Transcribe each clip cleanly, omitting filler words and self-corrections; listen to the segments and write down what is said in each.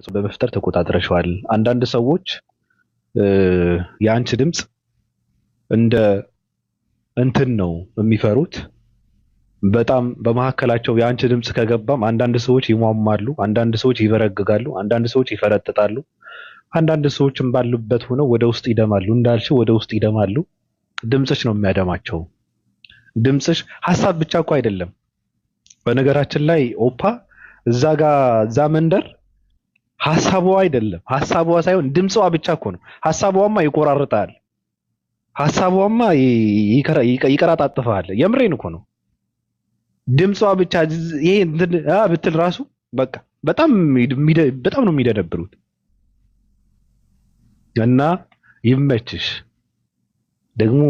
በመፍጠር ተቆጣጥረሻል። አንዳንድ ሰዎች የአንቺ ድምፅ እንደ እንትን ነው የሚፈሩት። በጣም በመካከላቸው የአንቺ ድምፅ ከገባም አንዳንድ ሰዎች ይሟማሉ፣ አንዳንድ ሰዎች ይበረግጋሉ፣ አንዳንድ ሰዎች ይፈረጥጣሉ፣ አንዳንድ ሰዎችም ባሉበት ሆነው ወደ ውስጥ ይደማሉ። እንዳልሽው ወደ ውስጥ ይደማሉ። ድምፅሽ ነው የሚያደማቸው። ድምፅሽ ሐሳብ ብቻ እኮ አይደለም። በነገራችን ላይ ኦፓ እዛ መንደር ሐሳቧ አይደለም፣ ሐሳቧ ሳይሆን ድምጿ ብቻ እኮ ነው። ሐሳቧማ ይቆራርጣል፣ ሐሳቧማ ይቀራጣጥፋል። የምሬን እኮ ነው። ድምጿ ብቻ ይሄ ብትል ራሱ በቃ በጣም ነው የሚደነብሩት። እና ይመችሽ። ደግሞ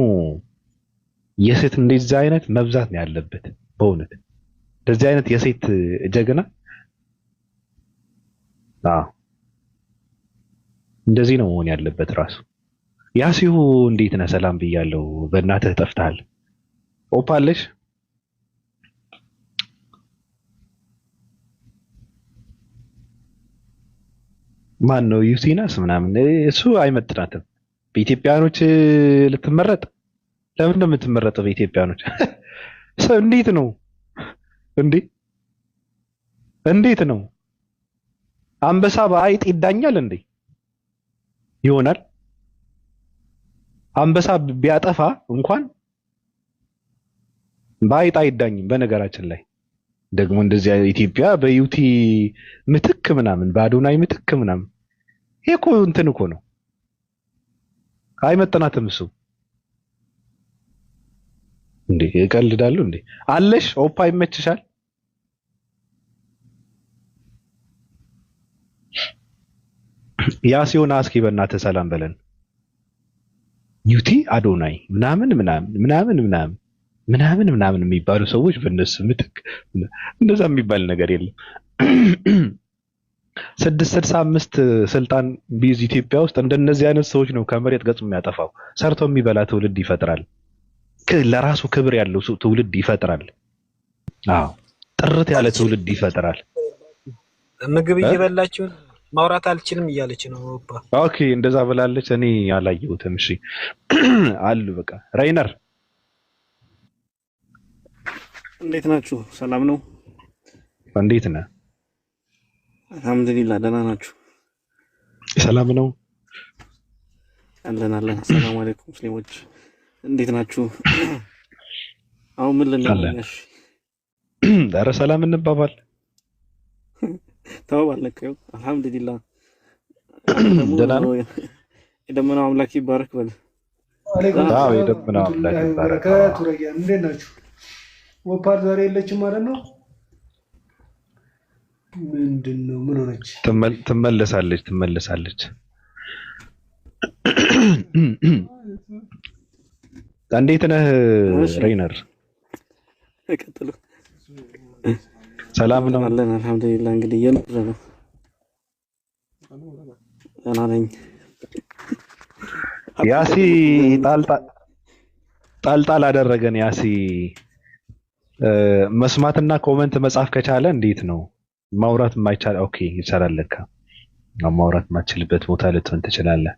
የሴት እንደዚህ አይነት መብዛት ነው ያለበት በእውነት እንደዚህ አይነት የሴት ጀግና እንደዚህ ነው መሆን ያለበት ራሱ። ያሲሁ እንዴት ነህ? ሰላም ብያለሁ። በእናትህ ጠፍተሃል። ኦፓለሽ ማን ነው? ዩሲናስ ምናምን እሱ አይመጥናትም። በኢትዮጵያኖች ልትመረጥ ለምን ነው የምትመረጠው? በኢትዮጵያኖች እንዴት ነው እንዴ? እንዴት ነው አንበሳ በአይጥ ይዳኛል እንዴ? ይሆናል። አንበሳ ቢያጠፋ እንኳን በአይጥ አይዳኝም። በነገራችን ላይ ደግሞ እንደዚህ ኢትዮጵያ በዩቲ ምትክ ምናምን በአዶናይ ምትክ ምናምን ይሄ እኮ እንትን እኮ ነው። አይመጥናትም እሱ እንዴ። ይቀልዳሉ እንዴ? አለሽ ኦፓ ይመችሻል? ያ ሲሆን እስኪ በእናትህ ሰላም በለን። ዩቲ አዶናይ ምናምን ምናምን ምናምን ምናምን ምናምን ምናምን የሚባሉ ሰዎች በእነሱ ምትክ እንደዛ የሚባል ነገር የለም። 665 ስልጣን ቢይዝ ኢትዮጵያ ውስጥ እንደነዚህ አይነት ሰዎች ነው ከመሬት ገጽ የሚያጠፋው። ሰርቶ የሚበላ ትውልድ ይፈጥራል። ለራሱ ክብር ያለው ትውልድ ይፈጥራል። አዎ ጥርት ያለ ትውልድ ይፈጥራል። ምግብ እየበላችሁ ማውራት አልችልም እያለች ነው። ኦኬ እንደዛ ብላለች። እኔ አላየሁትም። እሺ አሉ በቃ ራይነር እንዴት ናችሁ? ሰላም ነው? እንዴት ነህ? አልሐምዱሊላህ ደህና ናችሁ? ሰላም ነው አለን። ሰላም አለይኩም ሙስሊሞች እንዴት ናችሁ? አሁን ምን ልንነሽ? ዳረ ሰላም እንባባል ተባባልነው። አልሐምዱሊላህ የደመናው አምላክ ይባረክ በል። አዎ የደመናው አምላክ ይባረክ። ቱረያ እንዴት ናችሁ? ወፓር ዛሬ የለችም ማለት ነው። ምንድነው? ምን ሆነች? ትመለሳለች። እንዴት ነህ ሬይነር? ቀጥሉ። ሰላም ነው አለን አልሐምዱሊላህ። እንግዲህ እየኖረ ነው። ደህና ነኝ። ያሲ ጣልጣል አደረገን። ያሲ መስማትና ኮመንት መጻፍ ከቻለ እንዴት ነው ማውራት የማይቻል? ኦኬ ይቻላል ለካ። ማውራት የማትችልበት ቦታ ልትሆን ትችላለህ።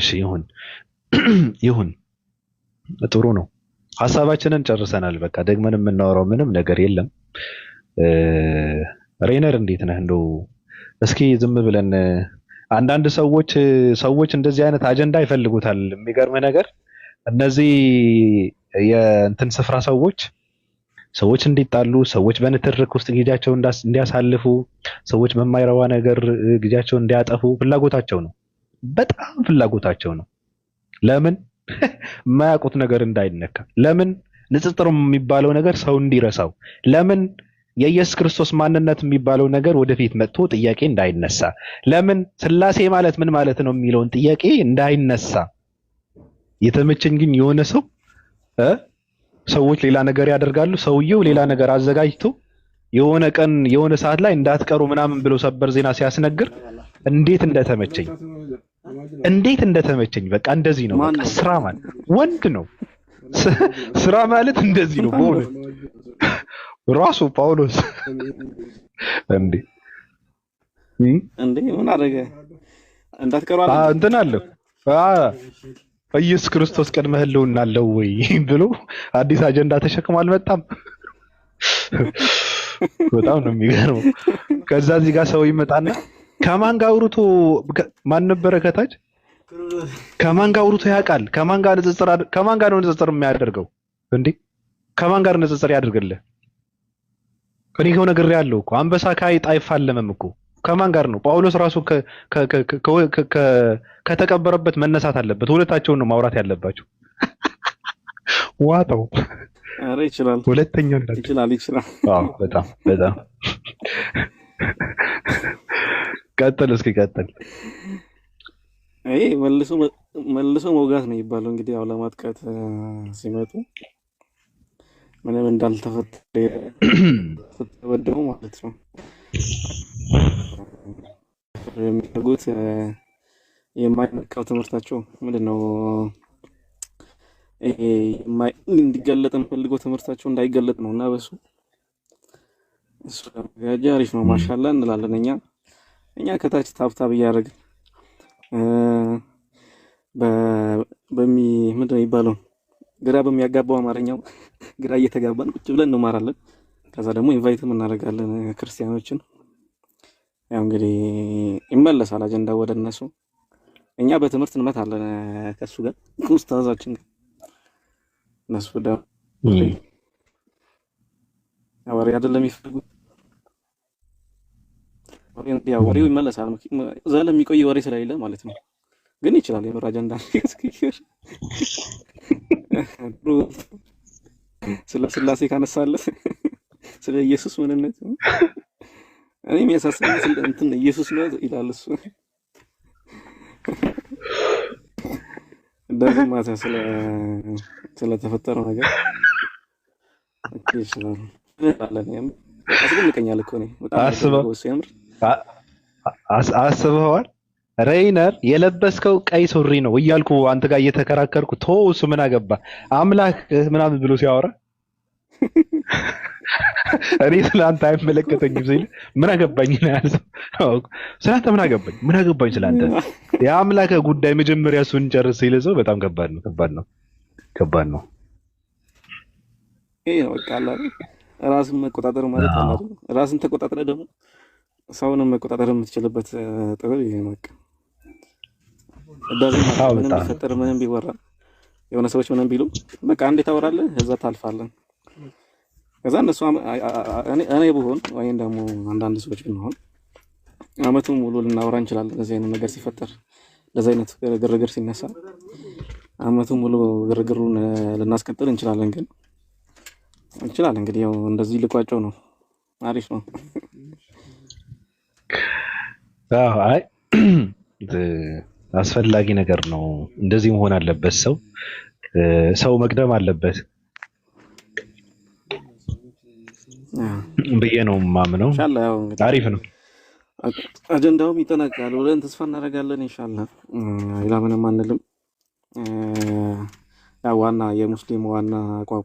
እሺ ይሁን ጥሩ ነው። ሀሳባችንን ጨርሰናል። በቃ ደግመን የምናወራው ምንም ነገር የለም። ሬይነር እንዴት ነህ? እንደው እስኪ ዝም ብለን አንዳንድ ሰዎች እንደዚህ አይነት አጀንዳ ይፈልጉታል። የሚገርም ነገር እነዚህ የእንትን ስፍራ ሰዎች እንዲጣሉ፣ ሰዎች በንትርክ ውስጥ ጊዜያቸውን እንዲያሳልፉ፣ ሰዎች በማይረባ ነገር ጊዜያቸውን እንዲያጠፉ ፍላጎታቸው ነው። በጣም ፍላጎታቸው ነው። ለምን የማያውቁት ነገር እንዳይነካ፣ ለምን ንጽጽር የሚባለው ነገር ሰው እንዲረሳው፣ ለምን የኢየሱስ ክርስቶስ ማንነት የሚባለው ነገር ወደፊት መጥቶ ጥያቄ እንዳይነሳ፣ ለምን ስላሴ ማለት ምን ማለት ነው የሚለውን ጥያቄ እንዳይነሳ። የተመቸኝ ግን የሆነ ሰዎች ሌላ ነገር ያደርጋሉ። ሰውየው ሌላ ነገር አዘጋጅቶ የሆነ ቀን የሆነ ሰዓት ላይ እንዳትቀሩ ምናምን ብሎ ሰበር ዜና ሲያስነግር እንዴት እንደተመቸኝ በቃ እንደዚህ ነው። በቃ ስራ ማለት ወንድ ነው። ስራ ማለት እንደዚህ ነው። በእውነት ራሱ ጳውሎስ እንዴ እንዴ ምን አደረገ? እንዳትቀሩ አለ እንትን አለው ኢየሱስ ክርስቶስ ቅድመ ህልውና አለው ወይ ብሎ አዲስ አጀንዳ ተሸክሞ አልመጣም። በጣም ነው የሚገርመው። ከዛ እዚህ ጋር ሰው ይመጣና ከማን ጋር አውርቶ ማን ነበረ ከታች ከማን ጋር አውርቶ ያውቃል? ከማን ጋር ነው ንጽጽር የሚያደርገው እንዴ? ከማን ጋር ንጽጽር ያደርግልህ? እኔ ከሆነ ነገር ያለው እኮ አንበሳ ከአይጥ አይፋለምም እኮ። ከማን ጋር ነው? ጳውሎስ ራሱ ከተቀበረበት መነሳት አለበት። ሁለታቸውን ነው ማውራት ያለባቸው። ዋጣው ኧረ ይችላል፣ ሁለተኛው ይችላል። አዎ በጣም ቀጥል፣ እስኪ ቀጥል። አይ መልሶ መውጋት ነው የሚባለው። እንግዲህ ያው ለማጥቃት ሲመጡ ምንም እንዳልተፈጠረ ማለት ነው የሚያደርጉት። የማይነካው ትምህርታቸው ምንድነው? ይሄ እንዲገለጥ የምፈልገው ትምህርታቸው እንዳይገለጥ ነው። እና እሱ ጋር አሪፍ ነው። ማሻአላ እንላለን እኛ ከታች ታብታብ እያደረግን ምንድነው የሚባለው ግራ በሚያጋባው አማርኛው ግራ እየተጋባን ቁጭ ብለን እንማራለን። ከዛ ደግሞ ኢንቫይትም እናደርጋለን ክርስቲያኖችን። ያው እንግዲህ ይመለሳል አጀንዳው ወደ እነሱ። እኛ በትምህርት እንመታለን ከሱ ጋር ኡስታዛችን ጋር። እነሱ ደግሞ ወሬ አይደለም የሚፈልጉት። ወሬው ይመለሳል። ዘለ የሚቆይ ወሬ ስለሌለ ማለት ነው። ግን ይችላል የምር አጀንዳ እስኪር ስለ ስላሴ ካነሳለ ስለ ኢየሱስ ምንነት እኔ የሚያሳስበኝ ስለ እንትን ኢየሱስ ነው ይላል እሱ። እንደዚህ ማለት ስለ ተፈጠረው ነገር ይችላል አለን። አስገምቀኛል እኮ ነው በጣም አስበዋል። ሬይነር የለበስከው ቀይ ሱሪ ነው እያልኩ አንተ ጋር እየተከራከርኩ እሱ ምን አገባ አምላክ ምናምን ብሎ ሲያወራ እኔ ስለአንተ አይመለከተኝም ሲል ምን አገባኝ ነው ያለው። ስለአንተ ምን አገባኝ ስለአንተ የአምላክ ጉዳይ መጀመሪያ እሱን ጨርስ ሲል ሰው በጣም ከባድ ነው። ይሄ ነው በቃ ራስን መቆጣጠር ማለት ነው። ራስን ተቆጣጥረ ደግሞ ሰውንም መቆጣጠር የምትችልበት ጥበብ ይሄ ነው በቃ። ምንም ቢፈጠር ምንም ቢወራ የሆነ ሰዎች ምንም ቢሉ በቃ አንዴ ታወራለህ እዛ ታልፋለህ። ከዛ እነሱ እኔ ብሆን ወይም ደግሞ አንዳንድ ሰዎች ብንሆን አመቱን ሙሉ ልናወራ እንችላለን። እንደዚህ አይነት ነገር ሲፈጠር እንደዚህ አይነት ግርግር ሲነሳ አመቱን ሙሉ ግርግሩን ልናስቀጥል እንችላለን። ግን እንግዲህ ያው እንደዚህ ልቋጨው ነው። አሪፍ ነው። አይ አስፈላጊ ነገር ነው። እንደዚህ መሆን አለበት። ሰው መቅደም አለበት ብዬ ነው የማምነው። አሪፍ ነው። አጀንዳውም ይጠናቀቃል ብለን ተስፋ እናደርጋለን። ኢንሻአላህ ሌላ ምንም አንልም። ዋና የሙስሊም ዋና አቋም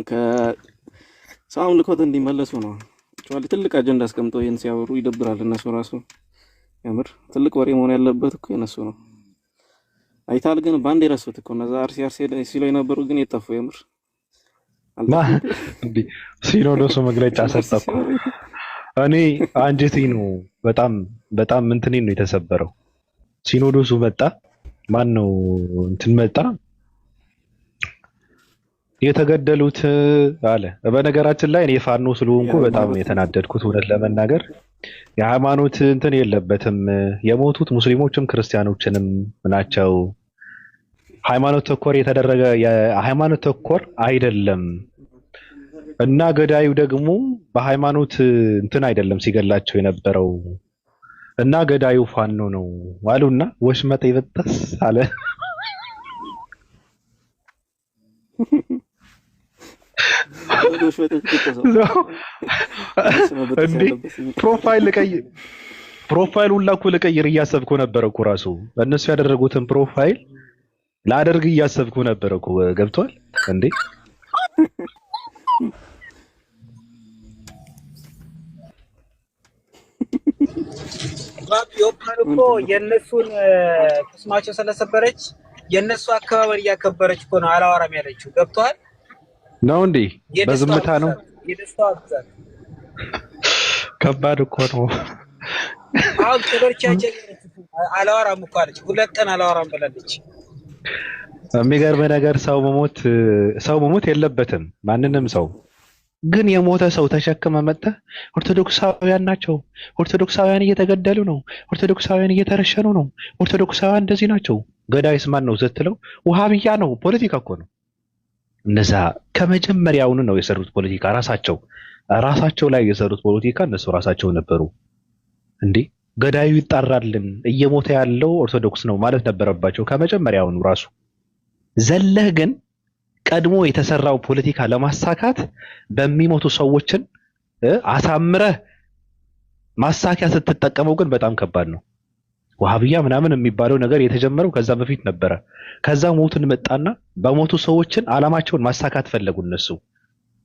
ከሰው አምልኮት እንዲመለሱ ነው። ትልቅ አጀንዳ አስቀምጠው ይሄን ሲያወሩ ይደብራል። እነሱ ራሱ ያምር ትልቅ ወሬ መሆን ያለበት እኮ የነሱ ነው። አይታል ግን ባንዴ ረሱት እኮ እነዛ አርሲ ሲሉ የነበሩ ግን የጠፉ የምር እንዴ ሲኖዶሱ መግለጫ ሰጠኩ። እኔ አንጀቴ ነው በጣም እንትኔ ነው የተሰበረው። ሲኖዶሱ መጣ ማን ነው እንትን መጣ የተገደሉት አለ። በነገራችን ላይ እኔ ፋኖ ስለሆንኩ በጣም የተናደድኩት እውነት ለመናገር የሃይማኖት እንትን የለበትም። የሞቱት ሙስሊሞችም ክርስቲያኖችንም ናቸው። ሃይማኖት ተኮር የተደረገ የሃይማኖት ተኮር አይደለም እና ገዳዩ ደግሞ በሃይማኖት እንትን አይደለም ሲገላቸው የነበረው እና ገዳዩ ፋኖ ነው አሉና ወሽመጤ ይበጠስ አለ። ፕሮፋይል ሁላ እኮ ልቀይር እያሰብኩ ነበር እኮ ራሱ እነሱ ያደረጉትን ፕሮፋይል ላደርግ እያሰብኩ ነበር እኮ። ገብቷል እንዴ? ዮፓር እኮ የእነሱን ቅስማቸው ስለሰበረች የእነሱ አከባበር እያከበረች እኮ ነው አላወራም ያለችው። ገብቶሃል ነው እንዴ? በዝምታ ነው። የደስታው ብዛት ከባድ እኮ ነው። አሁን ተበርቻቸው አላወራም እኮ አለች። 2 ቀን አላወራም ብላለች። የሚገርም ነገር ሰው መሞት የለበትም ማንንም ሰው ግን የሞተ ሰው ተሸክመ መጥተህ ኦርቶዶክሳውያን ናቸው፣ ኦርቶዶክሳውያን እየተገደሉ ነው፣ ኦርቶዶክሳውያን እየተረሸኑ ነው፣ ኦርቶዶክሳውያን እንደዚህ ናቸው። ገዳይስ ማን ነው ስትለው ውሃብያ ነው። ፖለቲካ እኮ ነው። እነዛ ከመጀመሪያውኑ ነው የሰሩት ፖለቲካ። ራሳቸው ላይ የሰሩት ፖለቲካ እነሱ ራሳቸው ነበሩ። እንዴ ገዳዩ ይጣራልን እየሞተ ያለው ኦርቶዶክስ ነው ማለት ነበረባቸው ከመጀመሪያውኑ ራሱ። ዘለህ ግን ቀድሞ የተሰራው ፖለቲካ ለማሳካት በሚሞቱ ሰዎችን አሳምረህ ማሳኪያ ስትጠቀመው ግን በጣም ከባድ ነው። ወሃብያ ምናምን የሚባለው ነገር የተጀመረው ከዛ በፊት ነበረ። ከዛ ሞትን መጣና በሞቱ ሰዎችን አላማቸውን ማሳካት ፈለጉ። እነሱ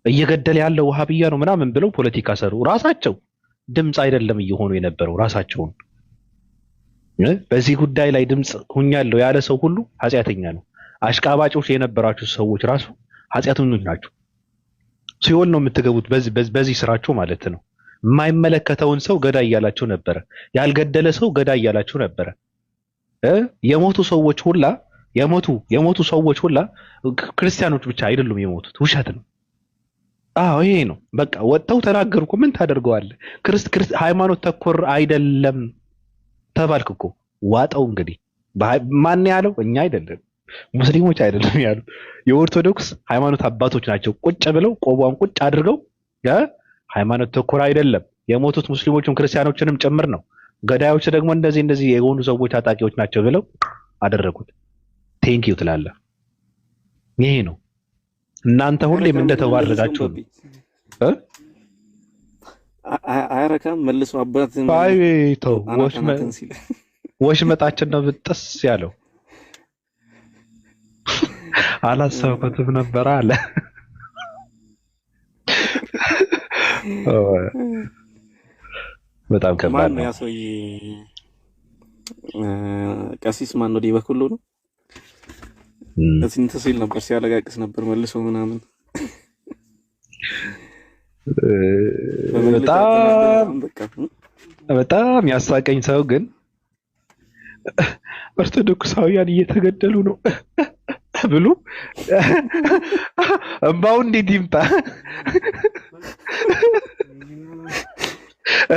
እየገደለ ያለው ወሃብያ ነው ምናምን ብለው ፖለቲካ ሰሩ። ራሳቸው ድምፅ አይደለም እየሆኑ የነበረው ራሳቸውን። በዚህ ጉዳይ ላይ ድምፅ ሁኛለሁ ያለ ሰው ሁሉ ኃጢአተኛ ነው። አሽቃባጮች የነበራችሁ ሰዎች ራሱ ኃጢአተኞች ናቸው። ሲኦል ነው የምትገቡት በዚህ ስራችሁ ማለት ነው። የማይመለከተውን ሰው ገዳይ እያላችሁ ነበረ። ያልገደለ ሰው ገዳይ እያላችሁ ነበረ። የሞቱ ሰዎች ሁላ ክርስቲያኖች ብቻ አይደሉም የሞቱት፣ ውሸት ነው። አዎ ይሄ ነው በቃ። ወጥተው ተናገሩ እኮ ምን ታደርገዋለህ? ሃይማኖት ተኮር አይደለም ተባልክ እኮ ዋጠው። እንግዲህ ማን ያለው? እኛ አይደለም ሙስሊሞች አይደለም ያሉ የኦርቶዶክስ ሃይማኖት አባቶች ናቸው። ቁጭ ብለው ቆቧን ቁጭ አድርገው ሃይማኖት ተኮር አይደለም፣ የሞቱት ሙስሊሞችም ክርስቲያኖችንም ጭምር ነው፣ ገዳዮች ደግሞ እንደዚህ የሆኑ ሰዎች ታጣቂዎች ናቸው ብለው አደረጉት። ቴንኪው ትላለህ። ይሄ ነው። እናንተ ሁሌም እንደተዋረዳችሁ አያረካም መልሶ አባት ባይተው ወሽመጣችን ነው ብጥስ ያለው። አላሰብኩትም ነበር አለ። በጣም ከባድ ነው። ያ ሰውዬ ቀሲስ ማን ነው? ዲበኩሉ ነው። እንትን ሲል ነበር፣ ሲያለቃቅስ ነበር መልሶ ምናምን። በጣም ያሳቀኝ ሰው ግን ኦርቶዶክሳውያን እየተገደሉ ነው ብሎ እምባው እንዴት ይምጣ?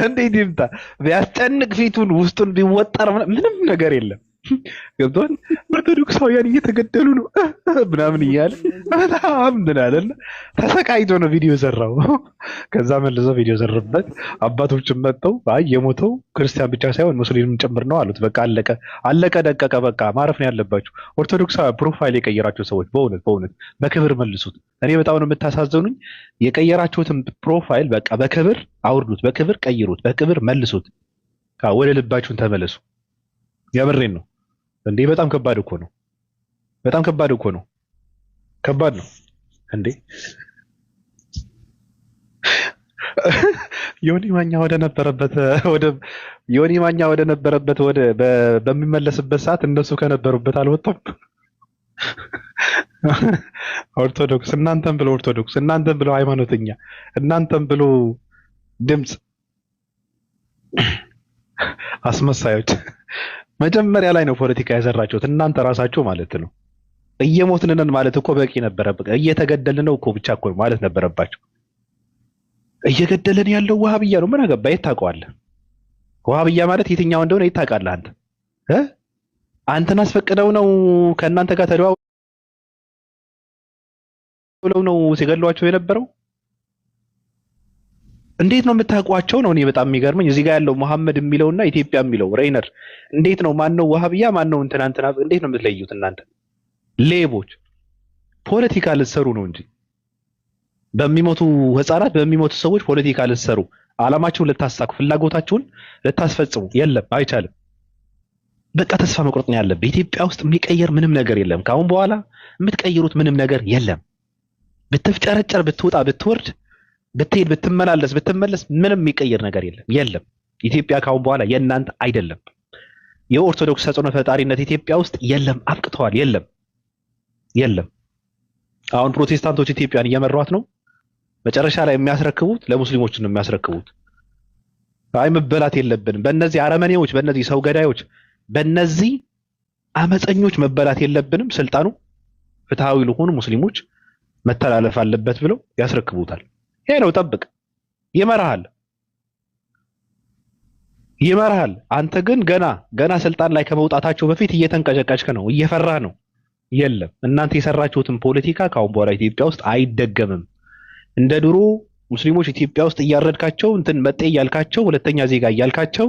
እንዴት ይምጣ? ቢያስጨንቅ ፊቱን ውስጡን ቢወጠር ምንም ነገር የለም። ገብቶን ኦርቶዶክሳውያን እየተገደሉ ነው ምናምን እያለ በጣም እንትን አለና ተሰቃይቶ ነው ቪዲዮ ሰራው። ከዛ መልሶ ቪዲዮ ሰራበት። አባቶችም መጥተው አይ የሞተው ክርስቲያን ብቻ ሳይሆን ሙስሊምም ጭምር ነው አሉት። በቃ አለቀ ደቀቀ። በቃ ማረፍ ነው ያለባችሁ። ኦርቶዶክሳዊ ፕሮፋይል የቀየራችሁ ሰዎች በእውነት በክብር መልሱት። እኔ በጣም ነው የምታሳዝኑኝ። የቀየራችሁትን ፕሮፋይል በቃ በክብር አውርዱት፣ በክብር ቀይሩት፣ በክብር መልሱት። ወደ ልባችሁን ተመለሱ። የምሬን ነው እንዴ! በጣም ከባድ እኮ ነው። በጣም ከባድ እኮ ነው። ከባድ ነው እንዴ! ዮኒ ማኛ ወደ ነበረበት በሚመለስበት ሰዓት እነሱ ከነበሩበት አልወጣም። ኦርቶዶክስ እናንተም ብሎ ኦርቶዶክስ፣ እናንተም ብሎ ሃይማኖተኛ፣ እናንተም ብሎ ድምፅ አስመሳዮች። መጀመሪያ ላይ ነው ፖለቲካ የሰራችሁት እናንተ ራሳችሁ ማለት ነው። እየሞትን ነን ማለት እኮ በቂ ነበረ። እየተገደልን ነው እኮ ብቻ እኮ ማለት ነበረባቸው። እየገደለን ያለው ወሃብያ ነው። ምን አገባ? የት ታውቀዋለህ? ወሃብያ ማለት የትኛው እንደሆነ የት ታውቃለህ አንተ? አንተን አስፈቅደው ነው ከእናንተ ጋር ተደዋውለው ነው ሲገሏቸው የነበረው? እንዴት ነው የምታውቋቸው ነው? እኔ በጣም የሚገርመኝ እዚህ ጋር ያለው መሐመድ የሚለውና ኢትዮጵያ የሚለው ሬይነር እንዴት ነው? ማን ነው ወሃብያ? ማን ነው እንትና እንዴት ነው የምትለዩት እናንተ ሌቦች? ፖለቲካ ልትሰሩ ነው እንጂ በሚሞቱ ህፃናት በሚሞቱ ሰዎች ፖለቲካ ልትሰሩ፣ አላማችሁን ልታሳኩ፣ ፍላጎታችሁን ልታስፈጽሙ የለም፣ አይቻልም። በቃ ተስፋ መቁረጥ ነው ያለብህ። ኢትዮጵያ ውስጥ የሚቀየር ምንም ነገር የለም። ከአሁን በኋላ የምትቀይሩት ምንም ነገር የለም። ብትፍጨረጨር፣ ብትወጣ፣ ብትወርድ፣ ብትሄድ፣ ብትመላለስ፣ ብትመለስ ምንም የሚቀየር ነገር የለም። ኢትዮጵያ ካሁን በኋላ የእናንተ አይደለም። የኦርቶዶክስ ተጽዕኖ ፈጣሪነት ኢትዮጵያ ውስጥ የለም፣ አብቅተዋል። የለም። አሁን ፕሮቴስታንቶች ኢትዮጵያን እየመሯት ነው። መጨረሻ ላይ የሚያስረክቡት ለሙስሊሞች ነው የሚያስረክቡት። አይ መበላት የለብንም በእነዚህ አረመኔዎች፣ በእነዚህ ሰው ገዳዮች፣ በእነዚህ አመፀኞች መበላት የለብንም። ስልጣኑ ፍትሃዊ ለሆኑ ሙስሊሞች መተላለፍ አለበት ብለው ያስረክቡታል። ይሄ ነው። ጠብቅ፣ ይመራሃል። አንተ ግን ገና ስልጣን ላይ ከመውጣታቸው በፊት እየተንቀጨቀጭክ ነው፣ እየፈራህ ነው። የለም እናንተ የሰራችሁትን ፖለቲካ ካሁን በኋላ ኢትዮጵያ ውስጥ አይደገምም። እንደ ድሮ ሙስሊሞች ኢትዮጵያ ውስጥ እያረድካቸው እንትን መጤ እያልካቸው ሁለተኛ ዜጋ እያልካቸው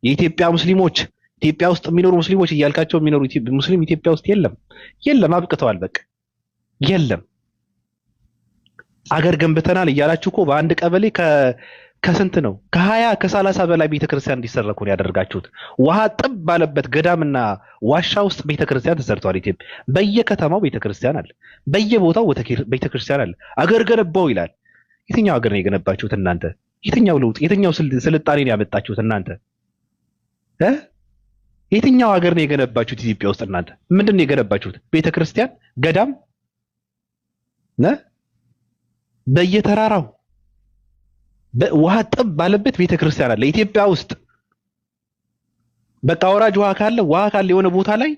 የኢትዮጵያ ሙስሊሞች ኢትዮጵያ ውስጥ የሚኖሩ ሙስሊሞች እያልካቸው የሚኖሩ ሙስሊም ኢትዮጵያ ውስጥ የለም፣ አብቅተዋል። በቃ የለም። አገር ገንብተናል እያላችሁ እኮ በአንድ ቀበሌ ከስንት ነው ከ20 ከ30 በላይ ቤተክርስቲያን እንዲሰራ እኮ ነው ያደርጋችሁት። ውሃ ጥብ ባለበት ገዳምና ዋሻ ውስጥ ቤተክርስቲያን ተሰርቷል። ኢትዮጵያ በየከተማው ቤተክርስቲያን አለ፣ በየቦታው ቤተክርስቲያን አለ። አገር ገነባው ይላል። የትኛው ሀገር ነው የገነባችሁት እናንተ? የትኛው ለውጥ የትኛው ስልጣኔ ነው ያመጣችሁት እናንተ? የትኛው ሀገር ነው የገነባችሁት ኢትዮጵያ ውስጥ እናንተ? ምንድን ነው የገነባችሁት? ቤተክርስቲያን፣ ገዳም በየተራራው ውሃ ጥብ ባለበት ቤተክርስቲያን አለ ኢትዮጵያ ውስጥ። በቃ ወራጅ ውሃ ካለ የሆነ ቦታ ላይ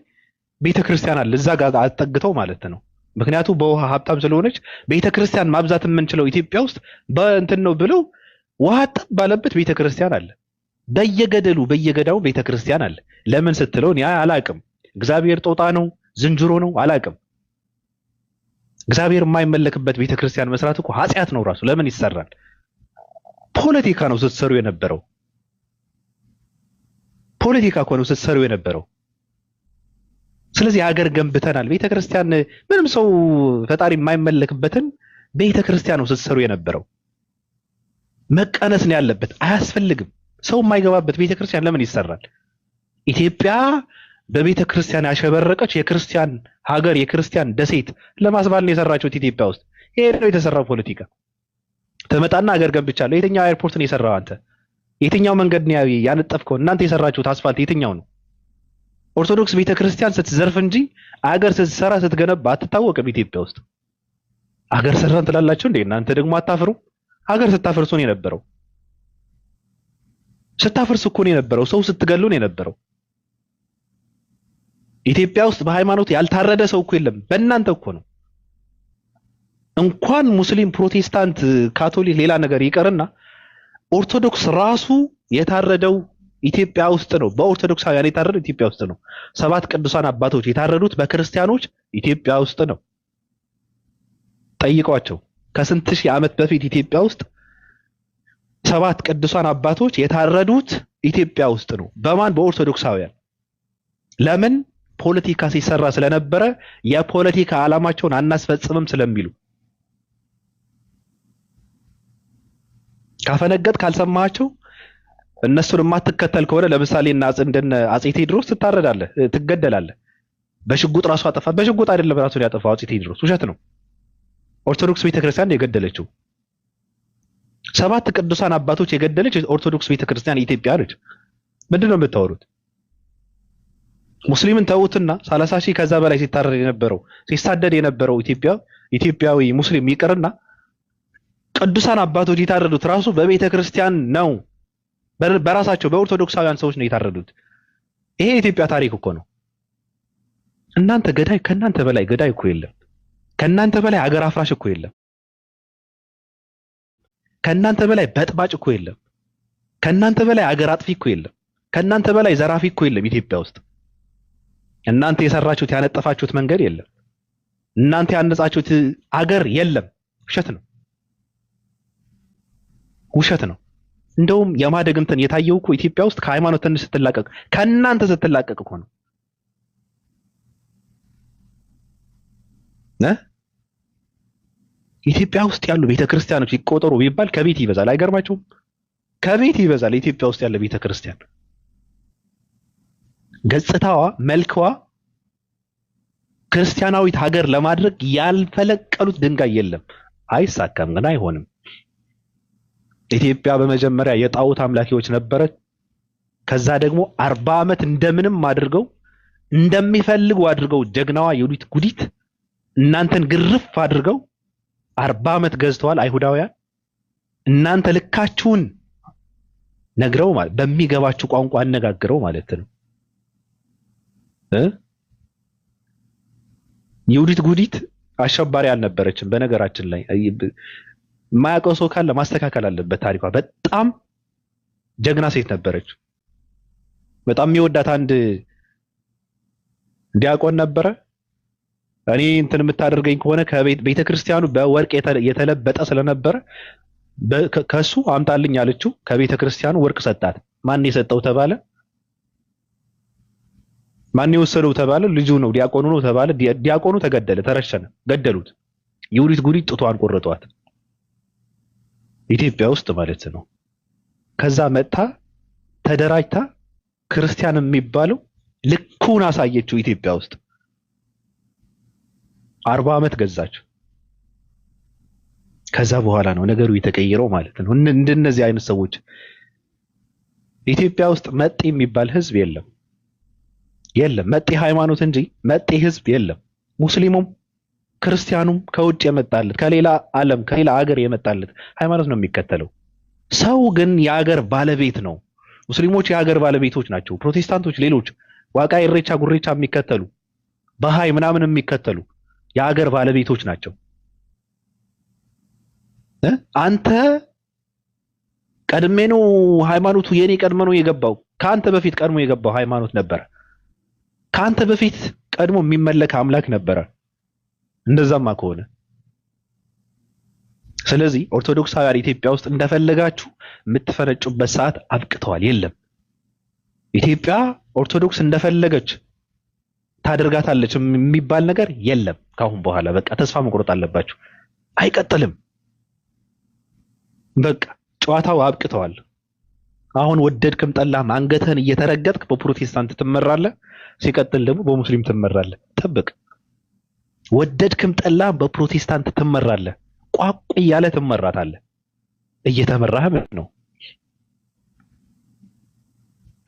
ቤተክርስቲያን አለ፣ እዛ ጋር አጠግተው ማለት ነው። ምክንያቱም በውሃ ሀብታም ስለሆነች ቤተክርስቲያን ማብዛት የምንችለው ኢትዮጵያ ውስጥ በእንትን ነው ብለው ውሃ ጥብ ባለበት ቤተክርስቲያን አለ። በየገዳው ቤተክርስቲያን አለ። ለምን ስትለው ያ አላቅም። እግዚአብሔር ጦጣ ነው ዝንጀሮ ነው አላቅም። እግዚአብሔር የማይመለክበት ቤተክርስቲያን መስራት እኮ ኃጢአት ነው ራሱ። ለምን ይሰራል? ፖለቲካ ነው ስትሰሩ የነበረው። ፖለቲካ እኮ ነው ስትሰሩ የነበረው። ስለዚህ ሀገር ገንብተናል። ቤተክርስቲያን ምንም ሰው ፈጣሪ የማይመለክበትን ቤተክርስቲያን ነው ስትሰሩ የነበረው። መቀነስ ነው ያለበት። አያስፈልግም። ሰው የማይገባበት ቤተክርስቲያን ለምን ይሰራል? ኢትዮጵያ በቤተክርስቲያን ያሸበረቀች የክርስቲያን ሀገር፣ የክርስቲያን ደሴት ለማስባል ነው የሰራችሁት ኢትዮጵያ ውስጥ። ይሄ ነው የተሰራው ፖለቲካ። ተመጣና ሀገር ገንብቻለሁ። የትኛው ኤርፖርት ነው የሰራው አንተ? የትኛው መንገድ ነው ያነጠፍከው? እናንተ የሰራችሁት አስፋልት የትኛው ነው? ኦርቶዶክስ ቤተክርስቲያን ስትዘርፍ እንጂ አገር ስትሰራ ስትገነባ አትታወቅም። ኢትዮጵያ ውስጥ አገር ሰራን ትላላችሁ እንዴ? እናንተ ደግሞ አታፍሩ? አገር ስታፈርሱ ነው የነበረው። ስታፈርሱ እኮ ነው የነበረው። ሰው ስትገሉ ነው የነበረው። ኢትዮጵያ ውስጥ በሃይማኖት ያልታረደ ሰው እኮ የለም። በእናንተ እኮ ነው። እንኳን ሙስሊም፣ ፕሮቴስታንት፣ ካቶሊክ ሌላ ነገር ይቀርና ኦርቶዶክስ ራሱ የታረደው ኢትዮጵያ ውስጥ ነው። በኦርቶዶክሳውያን የታረደው ኢትዮጵያ ውስጥ ነው። 7 ቅዱሳን አባቶች የታረዱት በክርስቲያኖች ኢትዮጵያ ውስጥ ነው። ጠይቋቸው። ከስንት ሺህ ዓመት በፊት ኢትዮጵያ ውስጥ 7 ቅዱሳን አባቶች የታረዱት ኢትዮጵያ ውስጥ ነው። በማን? በኦርቶዶክሳውያን። ለምን? ፖለቲካ ሲሰራ ስለነበረ የፖለቲካ ዓላማቸውን አናስፈጽምም ስለሚሉ። ካፈነገጥ ካልሰማቸው እነሱን የማትከተል ከሆነ ለምሳሌ እንደነ አጼ ቴዎድሮስ ትታረዳለህ፣ ትገደላለህ። በሽጉጥ ራሱ አጠፋ። በሽጉጥ አይደለም ራሱን ያጠፋው አጼ ቴዎድሮስ፣ ውሸት ነው። ኦርቶዶክስ ቤተክርስቲያን የገደለችው 7 ቅዱሳን አባቶች የገደለች ኦርቶዶክስ ቤተክርስቲያን ኢትዮጵያ ነች። ምንድነው የምታወሩት? ሙስሊምን ተውትና 30 ሺህ ከዛ በላይ ሲታረድ የነበረው ሲሳደድ የነበረው ኢትዮጵያዊ ሙስሊም ይቅርና ቅዱሳን አባቶች የታረዱት ራሱ በቤተክርስቲያን ነው። በራሳቸው በኦርቶዶክሳውያን ሰዎች ነው የታረዱት። ይሄ የኢትዮጵያ ታሪክ እኮ ነው። እናንተ ገዳይ፣ ከናንተ በላይ ገዳይ እኮ የለም። ከናንተ በላይ አገር አፍራሽ እኮ የለም። ከናንተ በላይ በጥባጭ እኮ የለም። ከናንተ በላይ አገር አጥፊ እኮ የለም። ከናንተ በላይ ዘራፊ እኮ የለም ኢትዮጵያ ውስጥ። እናንተ የሰራችሁት ያነጠፋችሁት መንገድ የለም። እናንተ ያነጻችሁት አገር የለም። ውሸት ነው፣ ውሸት ነው። እንደውም የማደግ እንትን የታየው እኮ ኢትዮጵያ ውስጥ ከሃይማኖት ትንሽ ስትላቀቅ፣ ከናንተ ስትላቀቅ እኮ ነው። ኢትዮጵያ ውስጥ ያሉ ቤተክርስቲያኖች ይቆጠሩ ቢባል ከቤት ይበዛል። አይገርማችሁም? ከቤት ይበዛል ኢትዮጵያ ውስጥ ያለ ቤተክርስቲያን። ገጽታዋ፣ መልክዋ ክርስቲያናዊት ሀገር ለማድረግ ያልፈለቀሉት ድንጋይ የለም። አይሳካም፣ ግን አይሆንም። ኢትዮጵያ በመጀመሪያ የጣዖት አምላኪዎች ነበረች። ከዛ ደግሞ 40 ዓመት እንደምንም አድርገው እንደሚፈልጉ አድርገው ጀግናዋ ዮዲት ጉዲት እናንተን ግርፍ አድርገው 40 ዓመት ገዝተዋል አይሁዳውያን። እናንተ ልካችሁን ነግረው ማለት በሚገባችሁ ቋንቋ አነጋግረው ማለት ነው። ዮዲት ጉዲት አሸባሪ አልነበረችም። በነገራችን ላይ የማያውቀው ሰው ካለ ማስተካከል አለበት ታሪኳ። በጣም ጀግና ሴት ነበረች። በጣም የሚወዳት አንድ ዲያቆን ነበረ። እኔ እንትን የምታደርገኝ ከሆነ ከቤተ ክርስቲያኑ በወርቅ የተለበጠ ስለነበረ ከሱ አምጣልኝ አለችው። ከቤተ ክርስቲያኑ ወርቅ ሰጣት። ማን የሰጠው ተባለ? ማን የወሰደው ተባለ? ልጁ ነው፣ ዲያቆኑ ነው ተባለ። ዲያቆኑ ተገደለ፣ ተረሸነ፣ ገደሉት። ዮዲት ጉዲት ጡቷን ቆረጧት፣ ኢትዮጵያ ውስጥ ማለት ነው። ከዛ መጣ ተደራጅታ ክርስቲያን የሚባለው ልኩን አሳየችው ኢትዮጵያ ውስጥ 40 ዓመት ገዛችው። ከዛ በኋላ ነው ነገሩ የተቀየረው ማለት ነው። እንደነዚህ አይነት ሰዎች ኢትዮጵያ ውስጥ መጤ የሚባል ህዝብ የለም። መጤ ሃይማኖት እንጂ መጤ ህዝብ የለም። ሙስሊሙም ክርስቲያኑም ከውጭ የመጣለት ከሌላ ዓለም ከሌላ ሀገር የመጣለት ሃይማኖት ነው የሚከተለው። ሰው ግን የሀገር ባለቤት ነው። ሙስሊሞች የሀገር ባለቤቶች ናቸው። ፕሮቴስታንቶች፣ ሌሎች ዋቃ፣ ኢሬቻ፣ ጉሬቻ የሚከተሉ በሃይ ምናምን የሚከተሉ የሀገር ባለቤቶች ናቸው። አንተ ቀድሜ ነው ሃይማኖቱ የኔ ቀድሞ ነው የገባው። ከአንተ በፊት ቀድሞ የገባው ሃይማኖት ነበረ። ከአንተ በፊት ቀድሞ የሚመለክ አምላክ ነበረ። እንደዛማ ከሆነ ስለዚህ ኦርቶዶክሳውያን ኢትዮጵያ ውስጥ እንደፈለጋችሁ የምትፈነጩበት ሰዓት አብቅተዋል። የለም ኢትዮጵያ ኦርቶዶክስ እንደፈለገች ታደርጋታለች የሚባል ነገር የለም። ካሁን በኋላ በቃ ተስፋ መቁረጥ አለባችሁ። አይቀጥልም። በቃ ጨዋታው አብቅተዋል። አሁን ወደድክም ጠላህም አንገትህን እየተረገጥክ በፕሮቴስታንት ትመራለህ። ሲቀጥል ደግሞ በሙስሊም ትመራለህ። ጠብቅ። ወደድክም ጠላህም በፕሮቴስታንት ትመራለህ። ቋቅ እያለ ትመራታለህ። እየተመራህም ነው።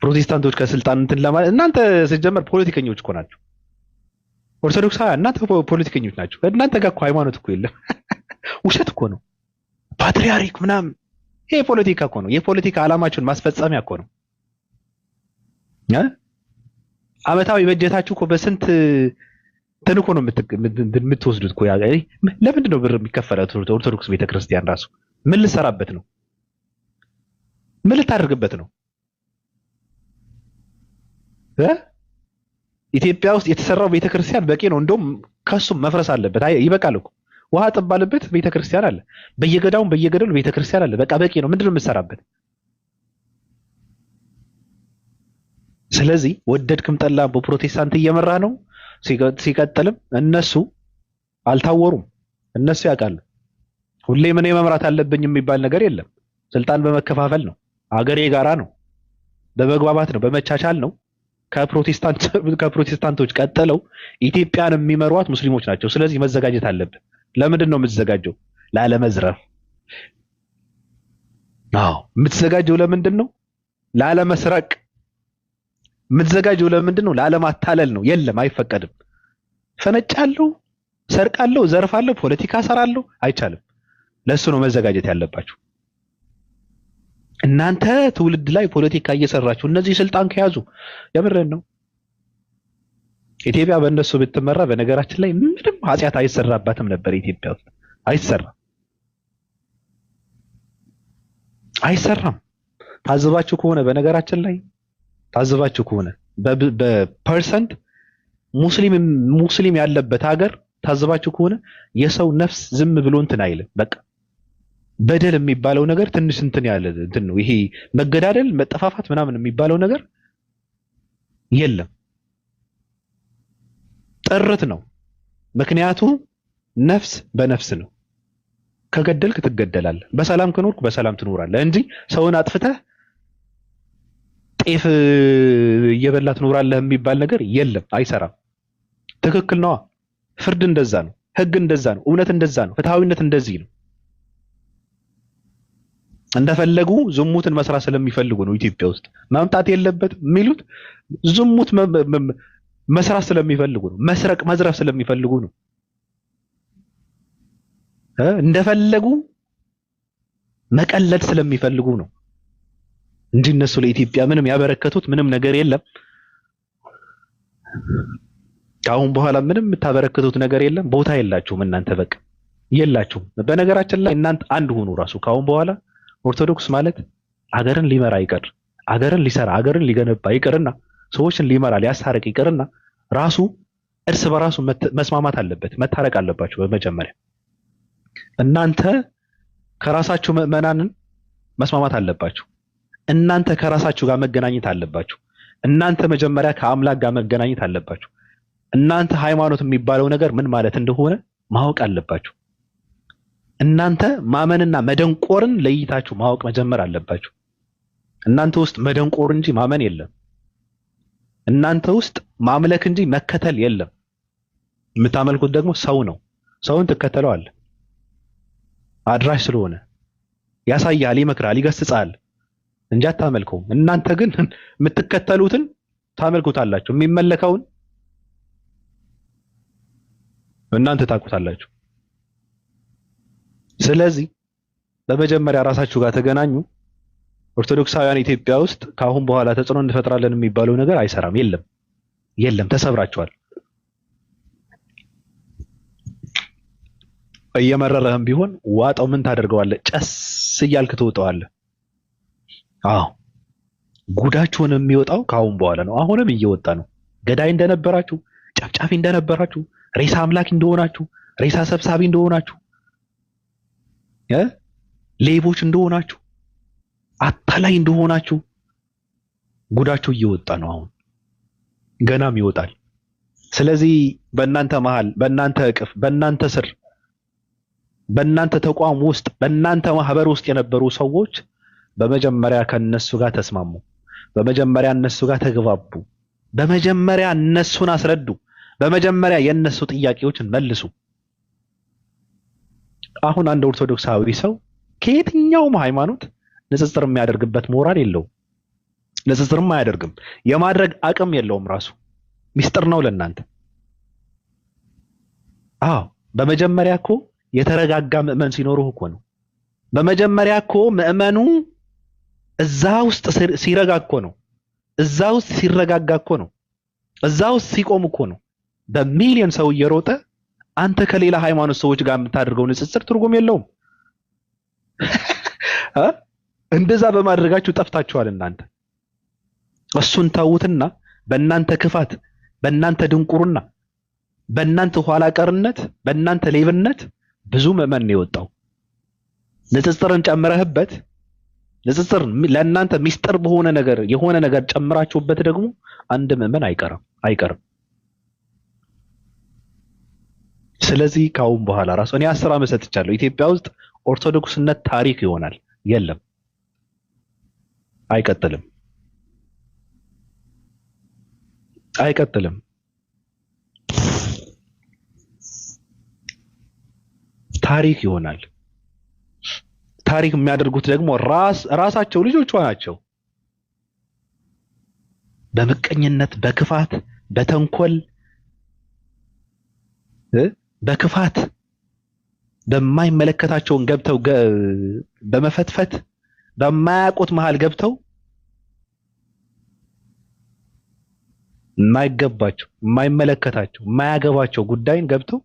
ፕሮቴስታንቶች ከስልጣን እንትን ለማለት እናንተ ሲጀመር ፖለቲከኞች እኮ ናቸው። ኦርቶዶክሳውያን እናንተ ፖለቲከኞች ናቸው። እናንተ ጋር እኮ ሃይማኖት እኮ የለም። ውሸት እኮ ነው። ፓትሪያርክ ምናምን ይሄ ፖለቲካ እኮ ነው። የፖለቲካ ዓላማችሁን ማስፈጸሚያ እኮ ነው። አመታዊ በጀታችሁ እኮ በስንት ተንኮ ነው የምትወስዱት እኮ። ለምንድን ነው ብር የሚከፈለው? ኦርቶዶክስ ቤተክርስቲያን ራሱ ምን ልሰራበት ነው? ምን ልታደርግበት ነው? ኢትዮጵያ ውስጥ የተሰራው ቤተክርስቲያን በቂ ነው። እንደውም ከሱም መፍረስ አለበት። ይበቃል እኮ። ውሃ ጠባለበት ቤተክርስቲያን አለ። በየገዳውም በየገደሉ ቤተክርስቲያን አለ። በቃ በቂ ነው። ምንድን ነው የምትሰራበት? ስለዚህ ወደድክም ጠላም በፕሮቴስታንት እየመራ ነው። ሲቀጥልም እነሱ አልታወሩም። እነሱ ያውቃሉ። ሁሌ ምን መምራት አለብኝ የሚባል ነገር የለም። ስልጣን በመከፋፈል ነው። አገሬ ጋራ ነው። በመግባባት ነው። በመቻቻል ነው። ከፕሮቴስታንቶች ቀጥለው ኢትዮጵያን የሚመሯት ሙስሊሞች ናቸው። ስለዚህ መዘጋጀት አለብን። ለምንድን ነው የምትዘጋጀው? ላለመዝረፍ። አዎ የምትዘጋጀው ለምንድን ነው? ላለመስረቅ። የምትዘጋጀው ለምንድን ነው? ላለማታለል ነው። የለም አይፈቀድም። ፈነጫለሁ፣ ሰርቃለሁ፣ ዘርፋለሁ፣ ፖለቲካ ሰራለሁ አይቻልም። ለሱ ነው መዘጋጀት ያለባችሁ። እናንተ ትውልድ ላይ ፖለቲካ እየሰራችሁ እነዚህ ስልጣን ከያዙ የምረን ነው። ኢትዮጵያ በእነሱ ብትመራ በነገራችን ላይ ምንም ኃጢአት አይሰራባትም ነበር። ኢትዮጵያ ውስጥ አይሰራም። ታዝባችሁ ከሆነ በነገራችን ላይ ታዝባችሁ ከሆነ በፐርሰንት ሙስሊም ያለበት ሀገር ታዝባችሁ ከሆነ የሰው ነፍስ ዝም ብሎ እንትን አይልም። በቃ በደል የሚባለው ነገር ትንሽ እንትን ያለ እንትን ነው። ይሄ መገዳደል፣ መጠፋፋት ምናምን የሚባለው ነገር የለም። ጥርት ነው። ምክንያቱም ነፍስ በነፍስ ነው። ከገደልክ ትገደላለህ። በሰላም ከኖርክ በሰላም ትኖራለህ እንጂ ሰውን አጥፍተህ ጤፍ እየበላ ትኖራለህ የሚባል ነገር የለም። አይሰራም። ትክክል ነዋ። ፍርድ እንደዛ ነው። ህግ እንደዛ ነው። እውነት እንደዛ ነው። ፍትሃዊነት እንደዚህ ነው። እንደፈለጉ ዝሙትን መስራት ስለሚፈልጉ ነው። ኢትዮጵያ ውስጥ መምጣት የለበትም የሚሉት ዝሙት መስራት ስለሚፈልጉ ነው። መስረቅ መዝረፍ ስለሚፈልጉ ነው። እንደፈለጉ መቀለድ ስለሚፈልጉ ነው እንጂ እነሱ ለኢትዮጵያ ምንም ያበረከቱት ምንም ነገር የለም። ከአሁን በኋላ ምንም የምታበረክቱት ነገር የለም። ቦታ የላችሁም እናንተ በቃ የላችሁም። በነገራችን ላይ እናንተ አንድ ሁኑ። ራሱ ከአሁን በኋላ ኦርቶዶክስ ማለት አገርን ሊመራ ይቀር፣ አገርን ሊሰራ፣ አገርን ሊገነባ ይቅርና ሰዎችን ሊመራ ሊያስታርቅ ይቅርና ራሱ እርስ በራሱ መስማማት አለበት፣ መታረቅ አለባችሁ። በመጀመሪያ እናንተ ከራሳችሁ ምዕመናንን መስማማት አለባችሁ። እናንተ ከራሳችሁ ጋር መገናኘት አለባችሁ። እናንተ መጀመሪያ ከአምላክ ጋር መገናኘት አለባችሁ። እናንተ ሃይማኖት የሚባለው ነገር ምን ማለት እንደሆነ ማወቅ አለባችሁ። እናንተ ማመንና መደንቆርን ለይታችሁ ማወቅ መጀመር አለባችሁ። እናንተ ውስጥ መደንቆር እንጂ ማመን የለም። እናንተ ውስጥ ማምለክ እንጂ መከተል የለም። የምታመልኩት ደግሞ ሰው ነው። ሰውን ትከተለዋለህ አድራሽ ስለሆነ ያሳያል፣ ይመክራል፣ ይገስጻል እንጂ አታመልከውም። እናንተ ግን የምትከተሉትን ታመልኩታላችሁ። የሚመለከውን እናንተ ታውቁታላችሁ። ስለዚህ በመጀመሪያ ራሳችሁ ጋር ተገናኙ። ኦርቶዶክሳውያን ኢትዮጵያ ውስጥ ከአሁን በኋላ ተጽዕኖ እንፈጥራለን የሚባለው ነገር አይሰራም። የለም፣ ተሰብራችኋል። እየመረረህም ቢሆን ዋጣው። ምን ታደርገዋለህ? ጨስ እያልክ ትውጠዋለህ። አዎ ጉዳችሁን የሚወጣው ከአሁን በኋላ ነው። አሁንም እየወጣ ነው። ገዳይ እንደነበራችሁ፣ ጨፍጫፊ እንደነበራችሁ፣ ሬሳ አምላኪ እንደሆናችሁ፣ ሬሳ ሰብሳቢ እንደሆናችሁ፣ ሌቦች እንደሆናችሁ፣ አታላይ እንደሆናችሁ ጉዳችሁ እየወጣ ነው። አሁን ገናም ይወጣል። ስለዚህ በእናንተ መሃል፣ በእናንተ እቅፍ፣ በእናንተ ስር፣ በእናንተ ተቋም ውስጥ፣ በእናንተ ማህበር ውስጥ የነበሩ ሰዎች በመጀመሪያ ከነሱ ጋር ተስማሙ። በመጀመሪያ እነሱ ጋር ተግባቡ። በመጀመሪያ እነሱን አስረዱ። በመጀመሪያ የነሱ ጥያቄዎችን መልሱ። አሁን አንድ ኦርቶዶክሳዊ ሰው ከየትኛውም ሃይማኖት ንጽጽር የሚያደርግበት ሞራል የለውም። ንጽጽርም አያደርግም። የማድረግ አቅም የለውም። ራሱ ሚስጥር ነው ለእናንተ። አዎ በመጀመሪያ እኮ የተረጋጋ ምዕመን ሲኖርህ እኮ ነው። በመጀመሪያ እኮ ምዕመኑ እዛ ውስጥ ሲረጋ እኮ ነው። እዛ ውስጥ ሲረጋጋ እኮ ነው። እዛ ውስጥ ሲቆም እኮ ነው። በሚሊዮን ሰው እየሮጠ አንተ ከሌላ ሃይማኖት ሰዎች ጋር የምታደርገው ንጽጽር ትርጉም የለውም። እንደዛ በማድረጋችሁ ጠፍታችኋል እናንተ። እሱን ተውትና በእናንተ ክፋት፣ በእናንተ ድንቁርና፣ በእናንተ ኋላ ቀርነት፣ በእናንተ ሌብነት ብዙ ምዕመን ነው የወጣው። ንጽጽርን ጨምረህበት፣ ንጽጽር ለእናንተ ሚስጥር በሆነ ነገር የሆነ ነገር ጨምራችሁበት ደግሞ አንድ ምዕመን አይቀርም። ስለዚህ ካሁን በኋላ ራሱ እኔ 10 ዓመት ሰጥቻለሁ። ኢትዮጵያ ውስጥ ኦርቶዶክስነት ታሪክ ይሆናል? የለም፣ አይቀጥልም። ታሪክ ይሆናል። ታሪክ የሚያደርጉት ደግሞ ራሳቸው ልጆቿ ናቸው። በምቀኝነት፣ በክፋት፣ በተንኮል፣ በክፋት በማይመለከታቸውን ገብተው በመፈትፈት በማያውቁት መሃል ገብተው የማይገባቸው፣ የማይመለከታቸው፣ የማያገባቸው ጉዳይን ገብተው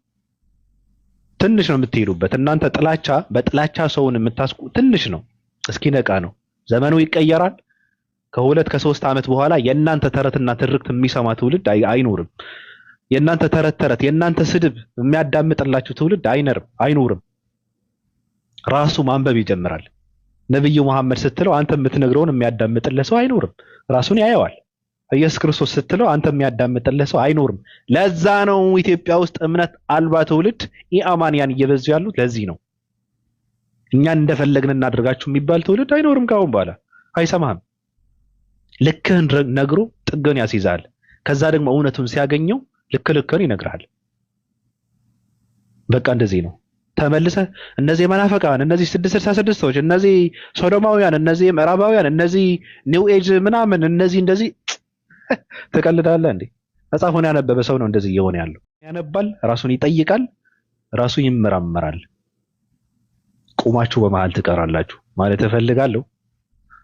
ትንሽ ነው የምትሄዱበት። እናንተ በጥላቻ ሰውን የምታስቁ ትንሽ ነው። እስኪነቃ ነው። ዘመኑ ይቀየራል። ከ2 ከ3 ዓመት በኋላ የእናንተ ተረትና ትርክት የሚሰማ ትውልድ አይኖርም። የእናንተ ተረት፣ የእናንተ ስድብ የሚያዳምጥላችሁ ትውልድ አይኖርም። ራሱ ማንበብ ይጀምራል። ነብዩ መሐመድ ስትለው አንተ የምትነግረውን የሚያዳምጥልህ ሰው አይኖርም። ራሱን ያየዋል። ኢየሱስ ክርስቶስ ስትለው አንተ የሚያዳምጥልህ ሰው አይኖርም። ለዛ ነው ኢትዮጵያ ውስጥ እምነት አልባ ትውልድ ኢአማንያን እየበዙ ያሉት። ለዚህ ነው እኛን እንደፈለግን እናደርጋችሁ የሚባል ትውልድ አይኖርም። ካሁን በኋላ አይሰማህም። ልክህን ነግሮ ጥግን ያስይዛል። ከዛ ደግሞ እውነቱን ሲያገኘው ልክህን ይነግርሃል። በቃ እንደዚህ ነው። ተመልሰህ እነዚህ መናፈቃን፣ እነዚህ 666ዎች፣ እነዚህ ሶዶማውያን፣ እነዚህ ምዕራባውያን፣ እነዚህ ኒው ኤጅ ምናምን እነዚህ እንደዚህ ትቀልዳለህ እንዴ? መጽሐፉን ያነበበ ሰው ነው እንደዚህ እየሆነ ያለው። ያነባል፣ ራሱን ይጠይቃል፣ ራሱ ይመራመራል። ቁማችሁ በመሃል ትቀራላችሁ ማለት እፈልጋለሁ።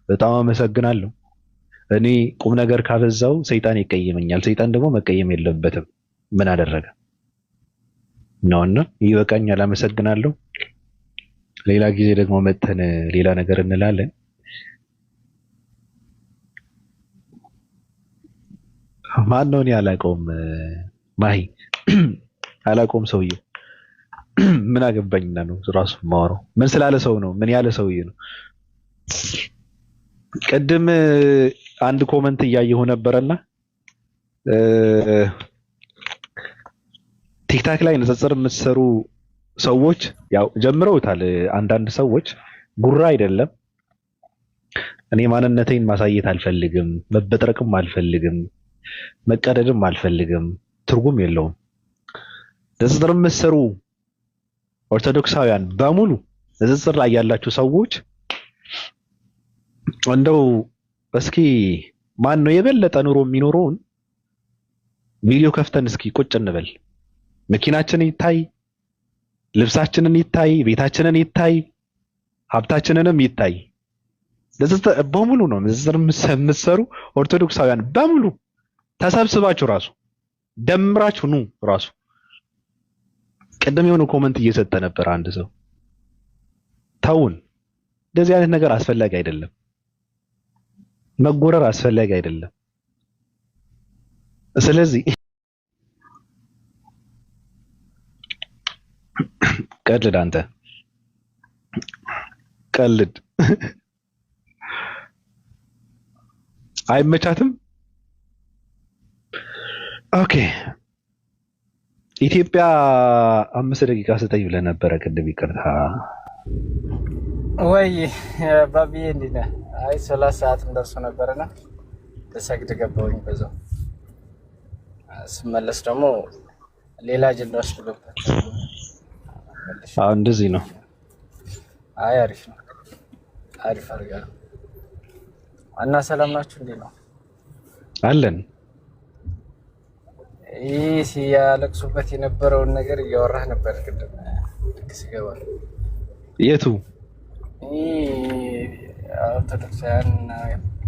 በጣም አመሰግናለሁ። እኔ ቁም ነገር ካበዛው ሰይጣን ይቀየመኛል። ሰይጣን ደግሞ መቀየም የለበትም። ምን አደረገ ነውና ይበቃኛል። አመሰግናለሁ። ሌላ ጊዜ ደግሞ መተን ሌላ ነገር እንላለን። ማን ነው? እኔ አላውቀውም። ማሂ አላውቀውም። ሰውዬው ምን አገባኝና ነው ራሱ ማወራው? ምን ስላለ ሰው ነው? ምን ያለ ሰውዬ ነው? ቅድም አንድ ኮመንት እያየሁ ነበረና ቲክታክ ላይ ንጽጽር የምትሰሩ ሰዎች ያው ጀምረውታል። አንዳንድ ሰዎች ጉራ አይደለም፣ እኔ ማንነቴን ማሳየት አልፈልግም፣ መበጥረቅም አልፈልግም፣ መቀደድም አልፈልግም፣ ትርጉም የለውም። ንጽጽር የምትሰሩ ኦርቶዶክሳውያን በሙሉ ንጽጽር ላይ ያላችሁ ሰዎች እንደው እስኪ ማን ነው የበለጠ ኑሮ የሚኖረውን ቪዲዮ ከፍተን እስኪ ቁጭ እንበል። መኪናችንን ይታይ፣ ልብሳችንን ይታይ፣ ቤታችንን ይታይ፣ ሀብታችንንም ይታይ። ንጽጽር በሙሉ ነው ንጽጽር የምትሰሩ ኦርቶዶክሳውያን በሙሉ ተሰብስባችሁ ራሱ ደምራችሁ ኑ። ራሱ ቅድም የሆነ ኮመንት እየሰጠ ነበር አንድ ሰው። ተውን፣ እንደዚህ አይነት ነገር አስፈላጊ አይደለም። መጎረር አስፈላጊ አይደለም። ስለዚህ ቀልድ፣ አንተ ቀልድ። አይመቻትም? ኦኬ። ኢትዮጵያ 5 ደቂቃ ስጠኝ ብለህ ነበረ ቅድም። ይቅርታ ወይ ባቢዬ፣ እንዴት ነህ? አይ 30 ሰዓት እንደርሶ ነበርና ተሰግድ ገባሁኝ። በዛው ስመለስ ደግሞ ሌላ አጀንዳ ውስጥ ገባሁ። እንደዚህ ነው። አይ አሪፍ ነው፣ አሪፍ አድርጋ እና ሰላም ናችሁ? እንዴት ነው አለን? ይህ ሲያለቅሱበት የነበረውን ነገር እያወራህ ነበር ቅድም ልክ ሲገባ። የቱ? ኦርቶዶክሳውያን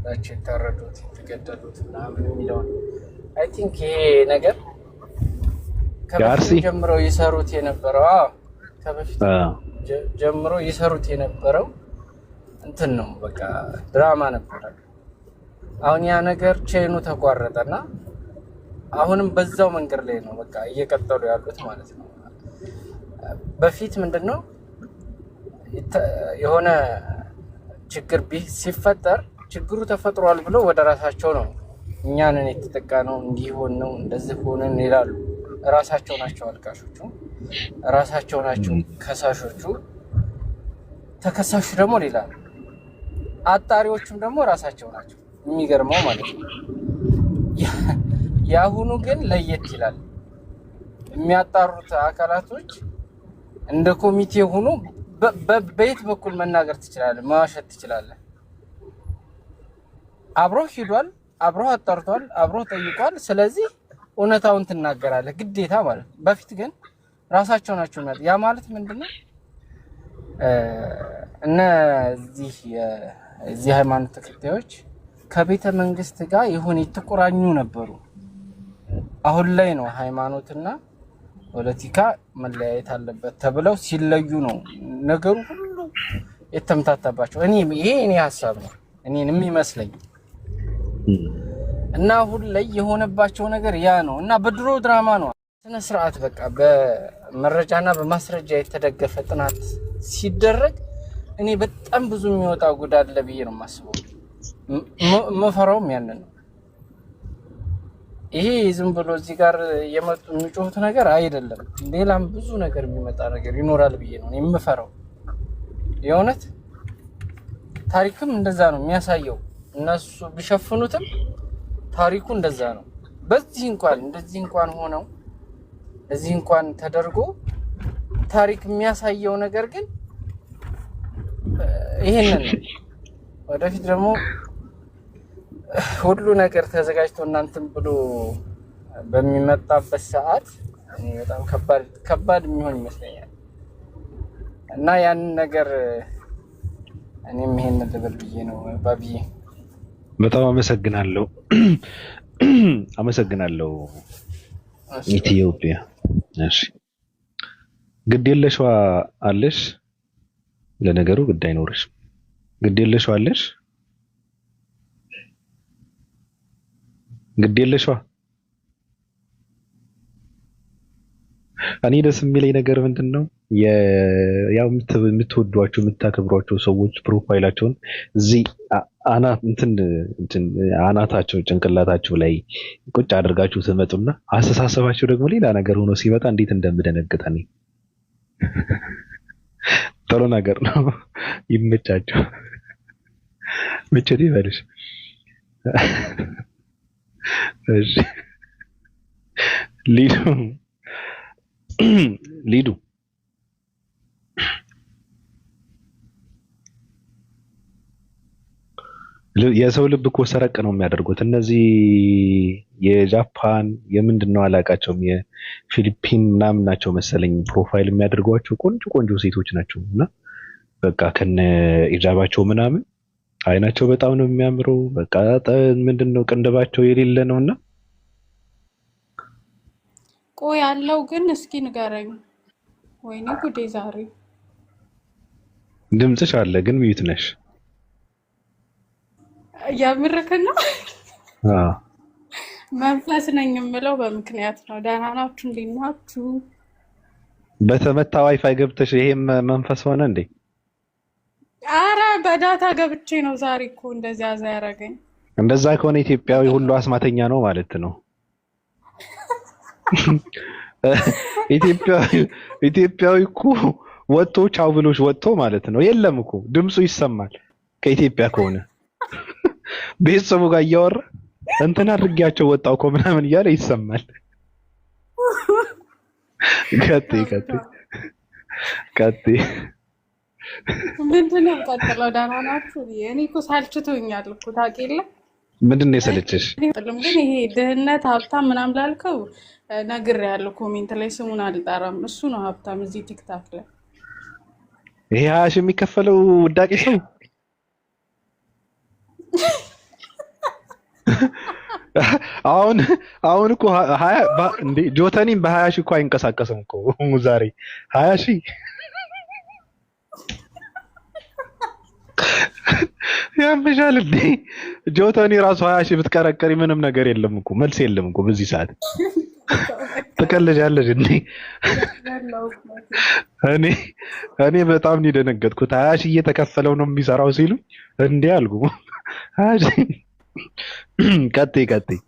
ናቸው የታረዱት የተገደሉት ምናምን የሚለውን አይ ቲንክ ይሄ ነገር ከበፊት ጀምሮ ይሰሩት የነበረው ከበፊት ጀምሮ ይሰሩት የነበረው እንትን ነው፣ በቃ ድራማ ነበረ። አሁን ያ ነገር ቼኑ ተቋረጠና አሁንም በዛው መንገድ ላይ ነው በቃ እየቀጠሉ ያሉት ማለት ነው። በፊት ምንድነው የሆነ ችግር ሲፈጠር ችግሩ ተፈጥሯል ብሎ ወደ ራሳቸው ነው እኛንን የተጠቃነው እንዲሆን ነው እንደዚህ ሆነን ይላሉ። ራሳቸው ናቸው አልቃሾቹ፣ ራሳቸው ናቸው ከሳሾቹ። ተከሳሹ ደግሞ ሌላ ነው፣ አጣሪዎቹም ደግሞ ራሳቸው ናቸው። የሚገርመው ማለት ነው። ያሁኑ ግን ለየት ይላል። የሚያጣሩት አካላቶች እንደ ኮሚቴ ሆኖ በየት በኩል መናገር ትችላለህ፣ ማዋሸት ትችላለህ። አብሮ ሂዷል፣ አብሮ አጣርቷል፣ አብሮ ጠይቋል። ስለዚህ እውነታውን ትናገራለህ ግዴታ ማለት ነው። በፊት ግን ራሳቸው ናቸው ማለት ያ ማለት ምንድነው? እነዚህ የዚህ ሃይማኖት ተከታዮች ከቤተ መንግስት ጋር የሆነ የተቆራኙ ነበሩ። አሁን ላይ ነው ሃይማኖትና ፖለቲካ መለያየት አለበት ተብለው ሲለዩ ነው ነገሩ ሁሉ የተምታታባቸው። ይሄ እኔ ሀሳብ ነው እኔንም ይመስለኝ እና አሁን ላይ የሆነባቸው ነገር ያ ነው እና በድሮ ድራማ ነው ስነ ስርዓት በቃ በመረጃና በማስረጃ የተደገፈ ጥናት ሲደረግ እኔ በጣም ብዙ የሚወጣ ጉዳይ አለ ብዬ ነው የማስበው። መፈራውም ያንን ነው። ይሄ ዝም ብሎ እዚህ ጋር የመጡ የሚጮሁት ነገር አይደለም። ሌላም ብዙ ነገር የሚመጣ ነገር ይኖራል ብዬ ነው የምፈራው። የእውነት ታሪክም እንደዛ ነው የሚያሳየው። እነሱ ቢሸፍኑትም ታሪኩ እንደዛ ነው። በዚህ እንኳን እንደዚህ እንኳን ሆነው እዚህ እንኳን ተደርጎ ታሪክ የሚያሳየው ነገር ግን ይሄንን ነው። ወደፊት ደግሞ ሁሉ ነገር ተዘጋጅቶ እናንተም ብሎ በሚመጣበት ሰዓት እኔ በጣም ከባድ የሚሆን ይመስለኛል እና ያን ነገር እኔም ይሄን ልብል ብዬ ነው ባቢዬ። በጣም አመሰግናለሁ ኢትዮጵያ። እሺ ግድ የለሽዋ አለሽ። ለነገሩ ግድ አይኖርሽ። ግድ የለሽዋ አለሽ። ግድ የለሽዋ። እኔ ደስ የሚለኝ ነገር ምንድነው ያው የምትወዷቸው የምታከብሯቸው ሰዎች ፕሮፋይላቸውን እዚህ አናታቸው ጭንቅላታቸው ላይ ቁጭ አድርጋችሁ ትመጡና አስተሳሰባቸው ደግሞ ሌላ ነገር ሆኖ ሲመጣ እንዴት እንደምደነግጥ እኔ። ጥሩ ነገር ነው። ይመቻቸው። ምችት ይበልሽ። እሺ ሊዱ የሰው ልብ እኮ ሰረቅ ነው የሚያደርጉት እነዚህ የጃፓን የምንድነው አላውቃቸውም የፊሊፒን ምናምን ናቸው መሰለኝ ፕሮፋይል የሚያደርጓቸው ቆንጆ ሴቶች ናቸው እና በቃ ከነ ኢጃባቸው ምናምን አይናቸው በጣም ነው የሚያምረው በቃ ምንድነው ቅንድባቸው የሌለ ነውና ቆይ ያለው ግን እስኪ ንገረኝ። ወይኔ ጉዴ ዛሬ ድምፅሽ አለ ግን ሚዩት ነሽ። ያምርከና አዎ መንፈስ ነኝ የምለው በምክንያት ነው። ደህና ናችሁ? እንዴት ናችሁ? በተመታ ዋይፋይ ገብተሽ ይሄም መንፈስ ሆነ እንዴ? አረ በዳታ ገብቼ ነው ዛሬ እኮ እንደዚህ አዛ ያረገኝ። እንደዛ ከሆነ ኢትዮጵያዊ ሁሉ አስማተኛ ነው ማለት ነው። ኢትዮጵያዊ እኮ ወጥቶ ቻው ብሎሽ ወጥቶ ማለት ነው። የለም እኮ ድምፁ ይሰማል ከኢትዮጵያ ከሆነ ቤተሰቡ ጋር እያወራ እንትን አድርጌያቸው ወጣው እኮ ምናምን እያለ ይሰማል። ቀጤ ምንድን ነው ቀጥለው? ደህና ናችሁ? እኔ እኮ ሳልችቶኛል እኮ ታውቂያለሽ። ምንድን ነው የሰለችሽ? ግን ይሄ ድህነት ሀብታም ምናምን ላልከው ነግሬያለሁ። ኮሜንት ላይ ስሙን አልጠራም። እሱ ነው ሀብታም እዚህ ቲክታክ ላይ ይሄ 20 ሺህ የሚከፈለው ውዳቄ ሰው አሁን እኮ 20 እንዴ ጆተኒም በ20 ሺህ እኮ አይንቀሳቀስም እኮ ዛሬ 20 ሺህ ያምሻል እንዴ ጆተኒ ራሱ 20 ሺህ ብትቀረቀሪ ምንም ነገር የለም እኮ መልስ የለም እኮ በዚህ ሰዓት ትቀልጃለሽ እንዴ? እኔ በጣም ነው የደነገጥኩት። 20 ሺህ እየተከፈለው ነው የሚሰራው ሲሉ እንዴ አልኩ። 20 ሺህ ቀጥይ።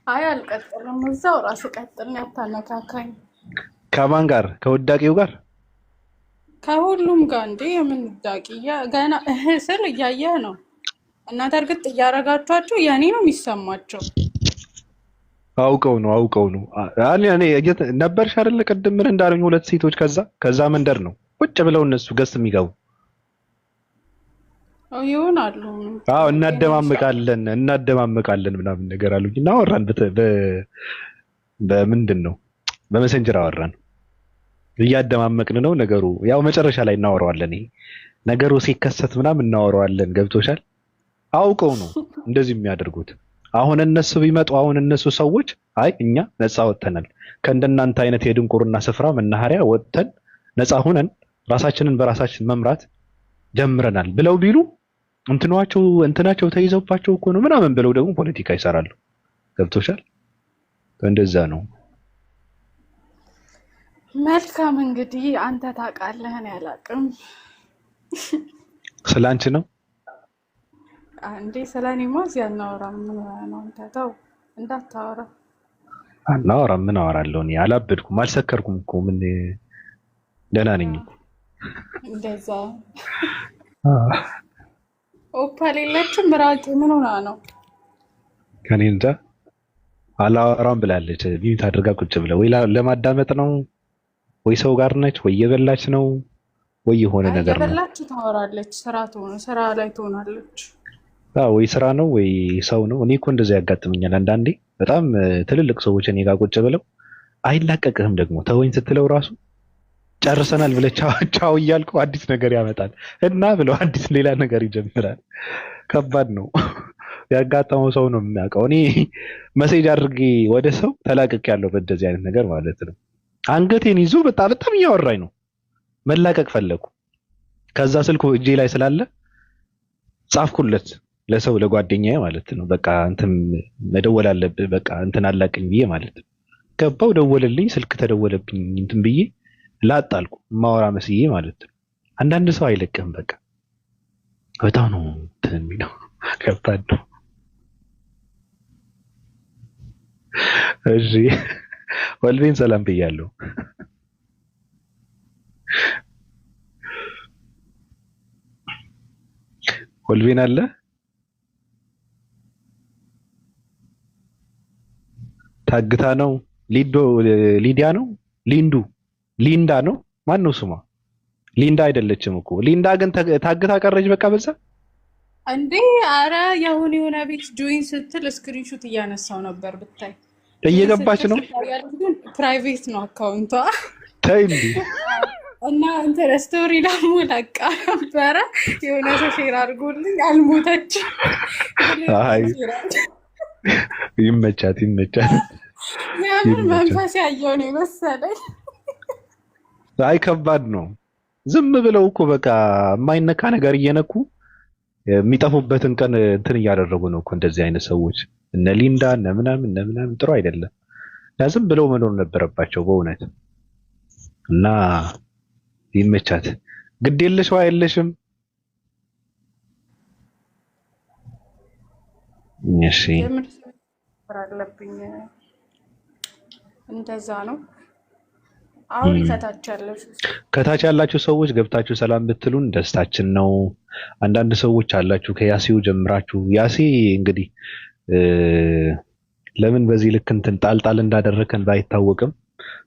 አይ አልቀጥልም፣ እዛው ራስ ቀጥል። ያታነካካኝ ከማን ጋር? ከውዳቄው ጋር? ከሁሉም ጋር እንዴ። የምን ውዳቄ? ገና ስል እያየህ ነው። እናንተ እርግጥ እያረጋችኋቸው የኔ ነው የሚሰማቸው። አውቀው ነው። እኔ ነበርሽ አይደለ ቅድም ምን እንዳሉኝ ሁለት ሴቶች ከዛ መንደር ነው ቁጭ ብለው እነሱ ገስ የሚገቡ ይሆናሉ። አዎ እናደማመቃለን ምናምን ነገር አሉኝ እና አወራን። በምንድን ነው በመሰንጀር አወራን። እያደማመቅን ነው ነገሩ። ያው መጨረሻ ላይ እናወራዋለን። ይሄ ነገሩ ሲከሰት ምናምን እናወራዋለን። ገብቶሻል? አውቀው ነው እንደዚህ የሚያደርጉት። አሁን እነሱ ቢመጡ እነሱ ሰዎች አይ እኛ ነፃ ወጥተናል ከእንደናንተ አይነት የድንቁርና ስፍራ መናኸሪያ ወጥተን ነፃ ሆነን ራሳችንን በራሳችን መምራት ጀምረናል ብለው ቢሉ እንትናቸው ተይዘውባቸው እኮ ነው ምናምን ብለው ደግሞ ፖለቲካ ይሰራሉ። ገብቶሻል? እንደዛ ነው። መልካም እንግዲህ አንተ ታውቃለህ፣ እኔ አላውቅም። ስላንቺ ነው እንዴ? ስለኔማ እዚህ አናወራም። ምን ነው አንተ ተው እንዳታወራ። አናወራም። ምን አወራለሁ? እኔ አላበድኩም፣ አልሰከርኩም እኮ ምን ደህና ነኝ እኮ። እንደዛ ኦፓል የለችም። ምራቂ ምን ሆና ነው? ከኔ እንጃ አላወራም ብላለች። ቢዩት አድርጋ ቁጭ ብለው ወይ ለማዳመጥ ነው ወይ ሰው ጋር ነች ወይ የበላች ነው ወይ የሆነ ነገር ነው። የበላችሁ ታወራለች፣ ስራ ላይ ትሆናለች። ወይ ስራ ነው ወይ ሰው ነው። እኔ እኮ እንደዛ ያጋጥመኛል አንዳንዴ። በጣም ትልልቅ ሰዎች እኔ ጋር ቁጭ ብለው አይላቀቅህም ደግሞ ተወኝ ስትለው ራሱ ጨርሰናል ብለህ ቻው እያልኩ አዲስ ነገር ያመጣል እና ብለው አዲስ ሌላ ነገር ይጀምራል። ከባድ ነው። ያጋጠመው ሰው ነው የሚያውቀው። እኔ መሴጅ አድርጌ ወደ ሰው ተላቅቅ ያለው በእንደዚህ አይነት ነገር ማለት ነው። አንገቴን ይዞ በጣም እያወራኝ ነው። መላቀቅ ፈለኩ። ከዛ ስልኩ እጄ ላይ ስላለ ጻፍኩለት ለሰው ለጓደኛዬ ማለት ነው። በቃ እንትን መደወል አለብህ በቃ እንትን አላቅኝ ብዬ ማለት ነው። ገባው ደወለልኝ፣ ስልክ ተደወለብኝ እንትን ብዬ ላጣልኩ ማወራ መስዬ ማለት ነው። አንዳንድ ሰው አይለቅህም በቃ በጣም ነው እንትን የሚለው ከባድ ነው። እሺ ወልቤን ሰላም ብያለሁ። ወልቤን አለ ታግታ ነው ሊዲያ ነው ሊንዳ ነው ማን ነው ስሟ? ሊንዳ አይደለችም እኮ ሊንዳ ግን ታግታ ቀረች። በቃ በዛ እንዴ! አረ የሆነ ቤት ጆይን ስትል ስክሪንሾት እያነሳው ነበር ብታይ። እየገባች ነው። ፕራይቬት ነው አካውንቷ። ተይ እንዴ! እና እንትን ስቶሪ ደግሞ ለቃ ነበረ። የሆነ ሰው ሼር አድርጎልኝ አልሞተችም። አይ ይመቻት። የምን መንፈስ ያየው ነው መሰለኝ። አይ ከባድ ነው። ዝም ብለው እኮ በቃ የማይነካ ነገር እየነኩ የሚጠፉበትን ቀን እንትን እያደረጉ ነው እኮ እንደዚህ አይነት ሰዎች። እነ ሊንዳ እነ ምናምን ጥሩ አይደለም። ዝም ብለው መኖር ነበረባቸው በእውነት። እና ይመቻት። ግድ የለሽ ዋ የለሽም። እሺ አለብኝ እንደዛ ነው። አሁን ከታች ያላችሁ ሰዎች ገብታችሁ ሰላም ብትሉን ደስታችን ነው። አንዳንድ ሰዎች አላችሁ ከያሲው ጀምራችሁ። ያሲ እንግዲህ ለምን በዚህ ልክ እንትን ጣልጣል እንዳደረከን ባይታወቅም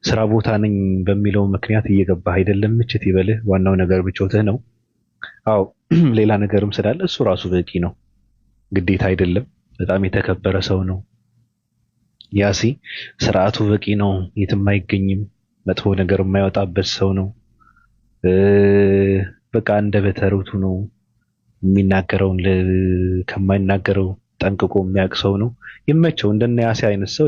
ስራ ቦታ ነኝ በሚለው ምክንያት እየገባህ አይደለም። ምችት ይበልህ። ዋናው ነገር ብቾትህ ነው። አዎ ሌላ ነገርም ስላለ እሱ ራሱ በቂ ነው፣ ግዴታ አይደለም። በጣም የተከበረ ሰው ነው ያሲ። ስርዓቱ በቂ ነው፣ የትም አይገኝም። መጥፎ ነገር የማይወጣበት ሰው ነው። በቃ አንደበተ ርቱዕ ነው። የሚናገረውን ከማይናገረው ጠንቅቆ የሚያውቅ ሰው ነው። ይመቸው። እንደነ ያሲ አይነት ሰው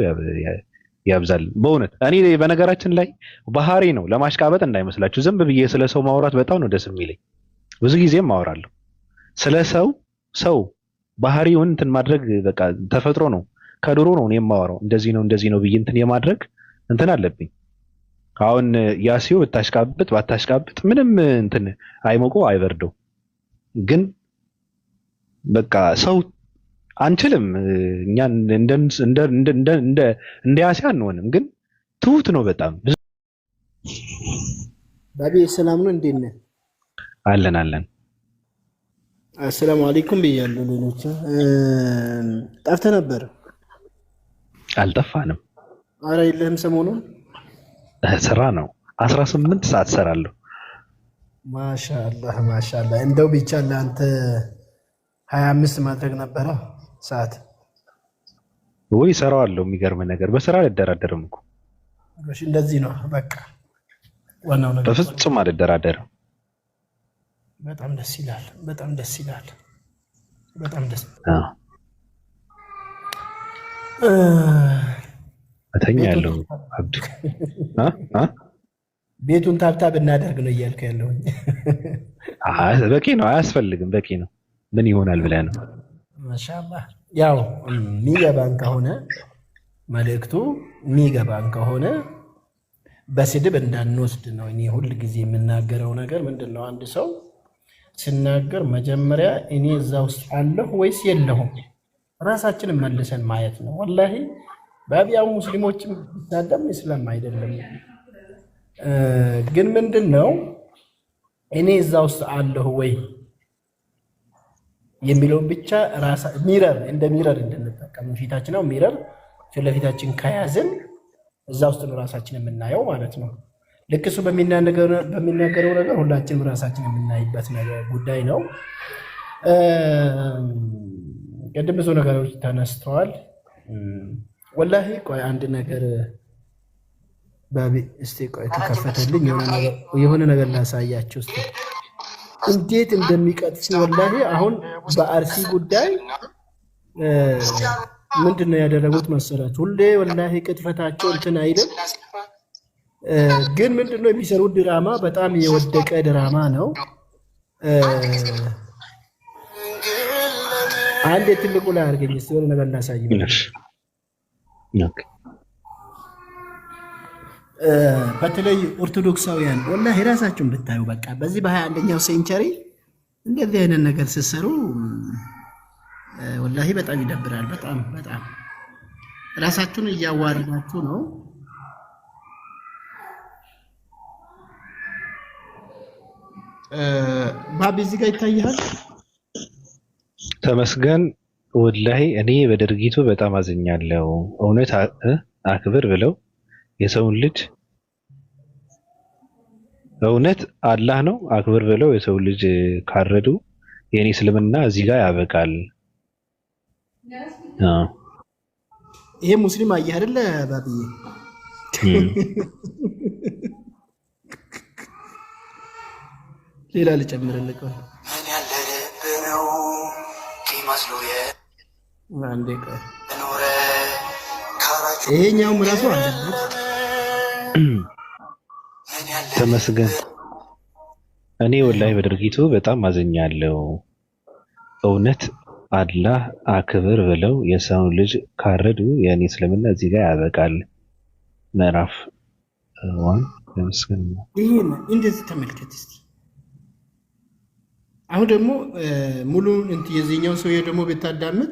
ያብዛል በእውነት። እኔ በነገራችን ላይ ባህሪ ነው ለማሽቃበጥ እንዳይመስላችሁ። ዝም ብዬ ስለ ሰው ማውራት በጣም ነው ደስ የሚለኝ። ብዙ ጊዜም ማወራለሁ ስለ ሰው ባህሪውን እንትን ማድረግ በቃ ተፈጥሮ ነው። ከድሮ ነው እኔ የማወራው። እንደዚህ ነው ብዬ እንትን የማድረግ እንትን አለብኝ። አሁን ያሲው ባታሽቃብጥ ምንም እንትን አይሞቀው አይበርደው። ግን በቃ ሰው አንችልም እኛ እንደ ያሲ አንሆንም። ግን ትሁት ነው በጣም ብዙ። ባቢ ሰላም ነው፣ እንዴት ነህ? አለን። አሰላሙ አለይኩም ብያለሁ። ሌሎች ጠፍተህ ነበር? አልጠፋንም። አረ የለህም ሰሞኑን? ስራ ነው። 18 ሰዓት ሰራለሁ። ማሻአላህ። እንደው ብቻ ለአንተ 25 ማድረግ ነበረ ሰዓት ወይ ሰራዋለሁ። የሚገርም ነገር በስራ አልደራደርም እኮ። እሺ እንደዚህ ነው በቃ ዋናው ነገር። በፍጹም አልደራደርም። በጣም ደስ ይላል። እተኛለሁ። አብዱ ቤቱን ታብታብ እናደርግ ነው እያልኩ ያለሁኝ። በቂ ነው፣ አያስፈልግም። በቂ ነው። ምን ይሆናል ብለህ ነው? ማሻአላህ። ያው የሚገባን ከሆነ መልእክቱ የሚገባን ከሆነ በስድብ እንዳንወስድ ነው። እኔ ሁል ጊዜ የምናገረው ነገር ምንድን ነው? አንድ ሰው ስናገር መጀመሪያ እኔ እዛ ውስጥ አለሁ ወይስ የለሁም ራሳችንን መልሰን ማየት ነው። ወላሂ በአብያው ሙስሊሞችም ቢታደም እስላም አይደለም። ግን ምንድን ነው እኔ እዛ ውስጥ አለሁ ወይ የሚለውን ብቻ እንደ ሚረር እንድንጠቀም ፊታችን ነው። ሚረር ፊት ለፊታችን ከያዝን እዛ ውስጥ ነው ራሳችን የምናየው ማለት ነው። ልክ እሱ በሚናገረው ነገር ሁላችንም ራሳችን የምናይበት ነገር ጉዳይ ነው። ቅድም ብዙ ነገሮች ተነስተዋል። ወላሂ ቆይ አንድ ነገር ባቢ እስቲ ቆይ ተከፈተልኝ የሆነ ነገር ላሳያችሁ እስቲ እንዴት እንደሚቀጥፍ ወላሂ። አሁን በአርሲ ጉዳይ ምንድነው ያደረጉት መሰላችሁ? ሁሌ ወላሂ ቅጥፈታቸው እንትን አይልም፣ ግን ምንድነው የሚሰሩት ድራማ በጣም የወደቀ ድራማ ነው። አንድ ትልቁ ላይ አድርገኝ እስቲ የሆነ ነገር ላሳይ። በተለይ ኦርቶዶክሳውያን ወላሂ ራሳችሁን ብታዩ በቃ በዚህ በ21ኛው ሴንቸሪ እንደዚህ አይነት ነገር ስትሰሩ ወላሂ በጣም ይደብራል። በጣም በጣም ራሳችሁን እያዋረዳችሁ ነው። ባቢ እዚህ ጋር ይታያል። ተመስገን ወላሂ እኔ በድርጊቱ በጣም አዝኛለሁ። እውነት አክብር ብለው የሰውን ልጅ እውነት አላህ ነው አክብር ብለው የሰው ልጅ ካረዱ የኔ እስልምና እዚህ ጋር ያበቃል። ይሄ ሙስሊም አየህ አይደለ ባብዬ? ሌላ ልጨምርልህ አንዴ ቆይ። ይሄኛውም ራሱ አለበት። ተመስገን እኔ ወላሂ በድርጊቱ በጣም አዝኛለሁ። እውነት አላህ አክብር ብለው የሰው ልጅ ካረዱ የኔ እስልምና እዚህ ጋር ያበቃል። ምዕራፍ 1 ተመስገን። ይሄን እንደዚህ ተመልከት እስቲ። አሁን ደግሞ ሙሉ የዚህኛው ሰው ደግሞ ብታዳምጥ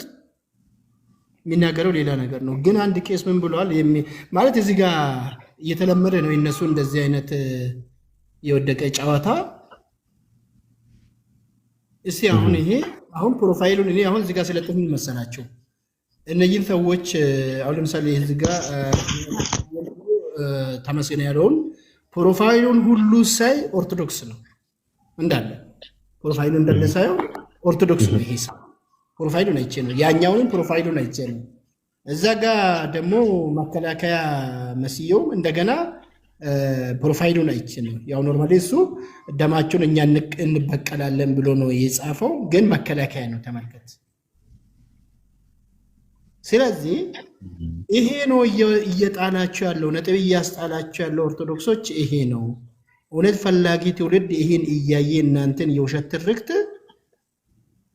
የሚናገረው ሌላ ነገር ነው። ግን አንድ ቄስ ምን ብለዋል ማለት እዚህ ጋር እየተለመደ ነው የነሱ እንደዚህ አይነት የወደቀ ጨዋታ። እስቲ አሁን ይሄ አሁን ፕሮፋይሉን እኔ አሁን እዚህ ጋር ስለጥፍ ምን መሰላቸው እነዚህን ሰዎች አሁን ለምሳሌ እዚህ ጋር ተመስገን ያለውን ፕሮፋይሉን ሁሉ ሳይ ኦርቶዶክስ ነው እንዳለ ፕሮፋይሉ እንዳለ ሳይው ኦርቶዶክስ ነው። ይሄ ሰው ፕሮፋይሉን አይቼ ነው ያኛውንም ፕሮፋይሉን አይቼ ነው። እዛ ጋር ደግሞ መከላከያ መስየው እንደገና ፕሮፋይሉን አይቼ ነው። ያው ኖርማሊ እሱ ደማቸውን እኛ እንበቀላለን ብሎ ነው የጻፈው፣ ግን መከላከያ ነው። ተመልከት። ስለዚህ ይሄ ነው እየጣላቸው ያለው ነጥብ እያስጣላቸው ያለው ኦርቶዶክሶች ይሄ ነው። እውነት ፈላጊ ትውልድ ይሄን እያየ እናንተን የውሸት ትርክት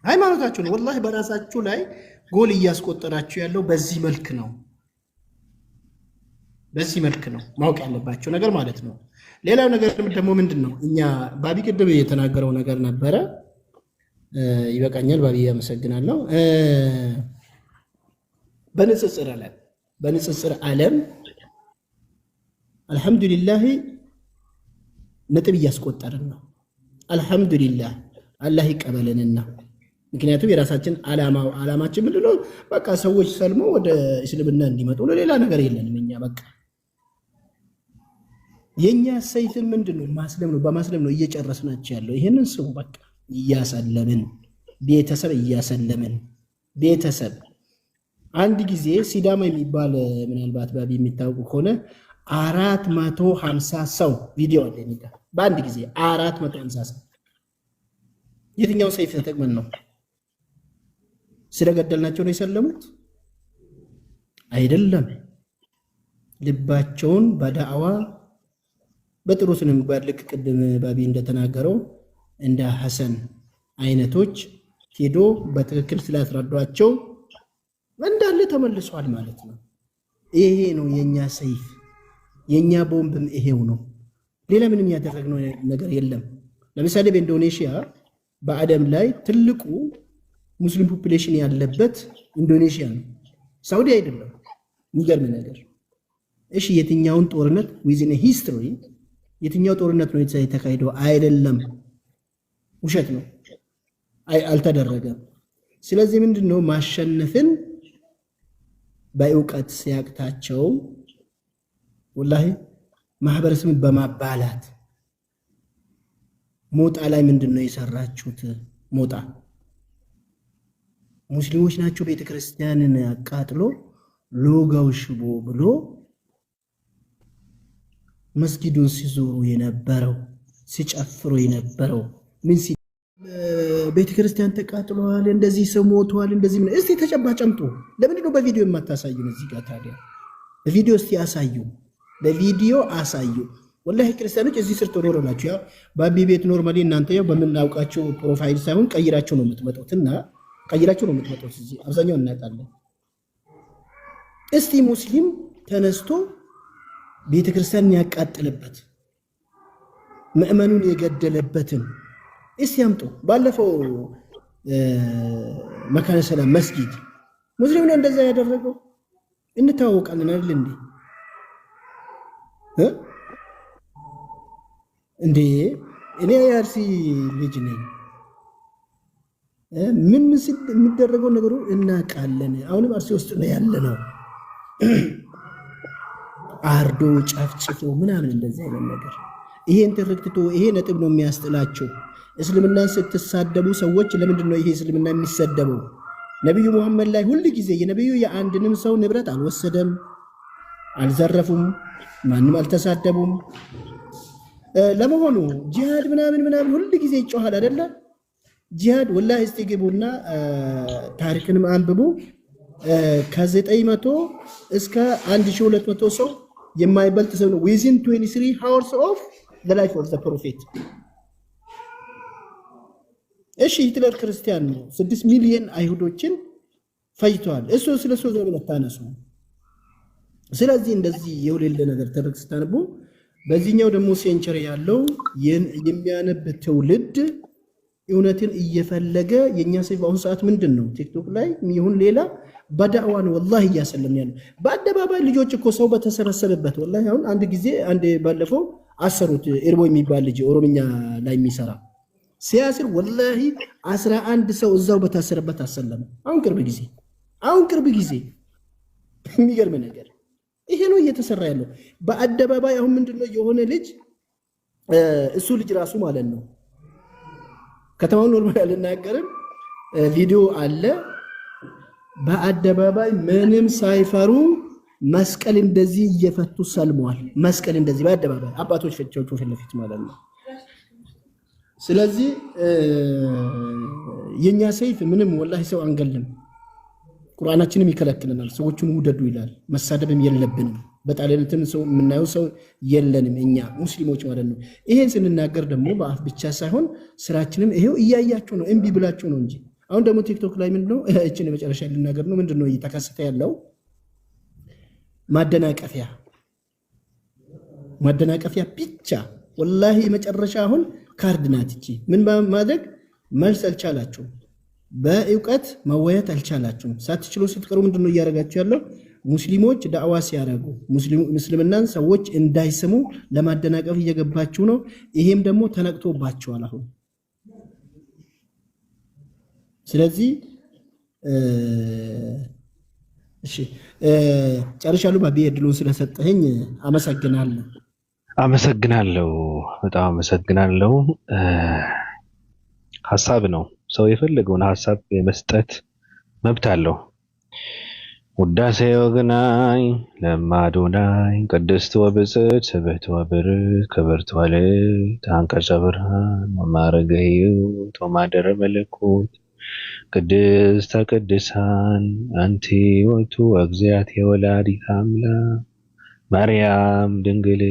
ሃይማኖታችሁን ወላሂ በራሳችሁ ላይ ጎል እያስቆጠራችሁ ያለው በዚህ መልክ ነው። በዚህ መልክ ነው ማወቅ ያለባቸው ነገር ማለት ነው። ሌላው ነገር ደግሞ ምንድነው እኛ ባቢ ቅድም የተናገረው ነገር ነበረ። ይበቃኛል ባቢ፣ አመሰግናለሁ። በንጽጽር ዓለም አልহামዱሊላህ ነጥብ እያስቆጠርን ነው። አልহামዱሊላህ አላህ ይቀበልንና ምክንያቱም የራሳችን ዓላማችን ምንድነው? በቃ ሰዎች ሰልሞ ወደ እስልምና እንዲመጡ ነው። ሌላ ነገር የለንም እኛ በቃ የኛ ሰይፍ ምንድነው? ማስለም ነው። በማስለም ነው እየጨረስናቸው ያለው። ይሄንን ስሙ በቃ እያሰለምን ቤተሰብ እያሰለምን ቤተሰብ አንድ ጊዜ ሲዳማ የሚባል ምናልባት ባቢ የሚታወቁ ከሆነ 450 ሰው ቪዲዮ አለ የሚጋ በአንድ ጊዜ 450 ሰው። የትኛው ሰይፍ ተጠቅመን ነው? ስለገደልናቸው ነው የሰለሙት? አይደለም። ልባቸውን በዳዕዋ በጥሩ ስነ ምግባር ልክ ቅድም ባቢ እንደተናገረው እንደ ሐሰን አይነቶች ሄዶ በትክክል ስላስረዷቸው እንዳለ ተመልሷል ማለት ነው። ይሄ ነው የኛ ሰይፍ፣ የኛ ቦምብም ይሄው ነው። ሌላ ምንም ያደረግነው ነገር የለም። ለምሳሌ በኢንዶኔሽያ በዓለም ላይ ትልቁ ሙስሊም ፖፑሌሽን ያለበት ኢንዶኔሽያ ነው፣ ሳውዲ አይደለም። የሚገርም ነገር። እሺ የትኛውን ጦርነት ዊዝን ሂስትሪ የትኛው ጦርነት ነው የተካሄደው? አይደለም፣ ውሸት ነው፣ አልተደረገም። ስለዚህ ምንድነው ማሸነፍን በእውቀት ሲያቅታቸው ወላሂ ማህበረሰብን በማባላት ሞጣ ላይ ምንድነው የሰራችሁት? ሞጣ ሙስሊሞች ናቸው ቤተክርስቲያንን አቃጥሎ ሎጋው ሽቦ ብሎ መስጊዱን ሲዞሩ የነበረው ሲጨፍሩ የነበረው ምን ቤተክርስቲያን ተቃጥሏል፣ እንደዚህ ሰው ሞቷል፣ እንደዚህ ምን? እስቲ ተጨባጭ አምጡ። ለምንድን ነው በቪዲዮ የማታሳዩን? እዚህ ጋር ታዲያ በቪዲዮ እስቲ አሳዩ፣ በቪዲዮ አሳዩ። ወላሂ ክርስቲያኖች እዚህ ስር ተኖሩ ናቸው። ያው ባቢ ቤት ኖርማሊ እናንተ ያው በምናውቃቸው ፕሮፋይል ሳይሆን ቀይራቸው ነው የምትመጡትና ቀይራቸው ነው የምትመጡት። እዚህ አብዛኛው እናጣለን። እስቲ ሙስሊም ተነስቶ ቤተክርስቲያን ያቃጥልበት ምእመኑን የገደለበትን እስቲ ያምጡ። ባለፈው መካነ ሰላም መስጊድ ሙስሊም ነው እንደዛ ያደረገው። እንታወቃለን አይደል እንዴ? እንዴ እኔ የአርሲ ልጅ ነኝ። ምን ምስል የሚደረገው ነገሩ እናውቃለን። አሁንም አርሲ ውስጥ ነው ያለ ነው። አርዶ ጨፍጭፎ ምናምን እንደዚህ አይነት ነገር ይሄን ትርክትቶ ይሄ ነጥብ ነው የሚያስጥላቸው። እስልምናን ስትሳደቡ ሰዎች ለምንድን ነው ይሄ እስልምና የሚሰደበው? ነቢዩ ሙሐመድ ላይ ሁል ጊዜ የነቢዩ የአንድንም ሰው ንብረት አልወሰደም፣ አልዘረፉም፣ ማንም አልተሳደቡም። ለመሆኑ ጂሃድ ምናምን ሁል ጊዜ ይጮሃል አይደለ? ጂሃድ ወላሂ እስቲ ግቡና ታሪክንም አንብቡ። ከ900 እስከ 1200 ሰው የማይበልጥ ሰው ነው within 23 hours of the life of the prophet። እሺ ሂትለር ክርስቲያን ነው፣ 6 ሚሊዮን አይሁዶችን ፈጅተዋል። እሱ ስለሱ ዘመን ታነሱ። ስለዚህ እንደዚህ የውሌለ ነገር ተረክ ስታነቡ፣ በዚህኛው ደግሞ ሴንቸሪ ያለው የሚያነብ ትውልድ እውነትን እየፈለገ የኛ ሰው በአሁኑ ሰዓት ምንድን ነው ቲክቶክ ላይ ይሁን ሌላ በዳዕዋ ነው ወላሂ እያሰለምን ያለው። በአደባባይ ልጆች እኮ ሰው በተሰበሰበበት ወላሂ አሁን አንድ ጊዜ አንድ ባለፈው አሰሩት ኤርቦ የሚባል ልጅ ኦሮምኛ ላይ የሚሰራ ሲያስር ወላሂ 11 ሰው እዛው በታሰረበት አሰለመ። አሁን ቅርብ ጊዜ የሚገርም ነገር ይሄ ነው እየተሰራ ያለው በአደባባይ። አሁን ምንድነው የሆነ ልጅ እሱ ልጅ ራሱ ማለት ነው ከተማውን ኖርማል አልናገርም፣ ቪዲዮ አለ በአደባባይ ምንም ሳይፈሩ መስቀል እንደዚህ እየፈቱ ሰልመዋል። መስቀል እንደዚህ በአደባባይ አባቶች ፈቻዎቹ ፊት ለፊት ማለት ነው። ስለዚህ የኛ ሰይፍ ምንም ወላሂ ሰው አንገልም፣ ቁርአናችንም ይከለክለናል። ሰዎችን ውደዱ ይላል። መሳደብም የለብንም። በጣሊያንትን ሰው የምናየው ሰው የለንም እኛ ሙስሊሞች ማለት ነው። ይሄን ስንናገር ደግሞ በአፍ ብቻ ሳይሆን ስራችንም ይሄው እያያቸው ነው፣ እምቢ ብላቸው ነው እንጂ። አሁን ደግሞ ቲክቶክ ላይ ምንድነው እቺን የመጨረሻ ልናገር ነው። ምንድነው እየተከሰተ ያለው? ማደናቀፊያ ብቻ ወላሂ መጨረሻ አሁን ካርድ ናት እቺ። ምን ማድረግ መልስ አልቻላችሁም፣ በእውቀት መወያየት አልቻላችሁም። ሳትችሉ ስትቀሩ ምንድነው እያደረጋችሁ ያለው? ሙስሊሞች ዳዕዋ ሲያደርጉ ሙስልምናን ሰዎች እንዳይሰሙ ለማደናቀፍ እየገባችሁ ነው። ይሄም ደግሞ ተነቅቶባቸዋል አሁን። ስለዚህ እሺ ጨርሻለሁ። ባቢ እድሉን ስለሰጠኸኝ አመሰግናለሁ። በጣም አመሰግናለሁ። ሀሳብ ነው፣ ሰው የፈለገውን ሀሳብ የመስጠት መብት አለው። ውዳሴ ወግናይ ለማዶናይ ቅድስት ወብፅዕት ስብሕት ወብርክት ክብርት ወልዕልት አንቀጸ ብርሃን ወማዕረገ ሕይወት ወማደረ መለኮት ቅድስተ ቅዱሳን አንቲ ውእቱ እግዚአብሔር ወላዲተ አምላክ ማርያም ድንግል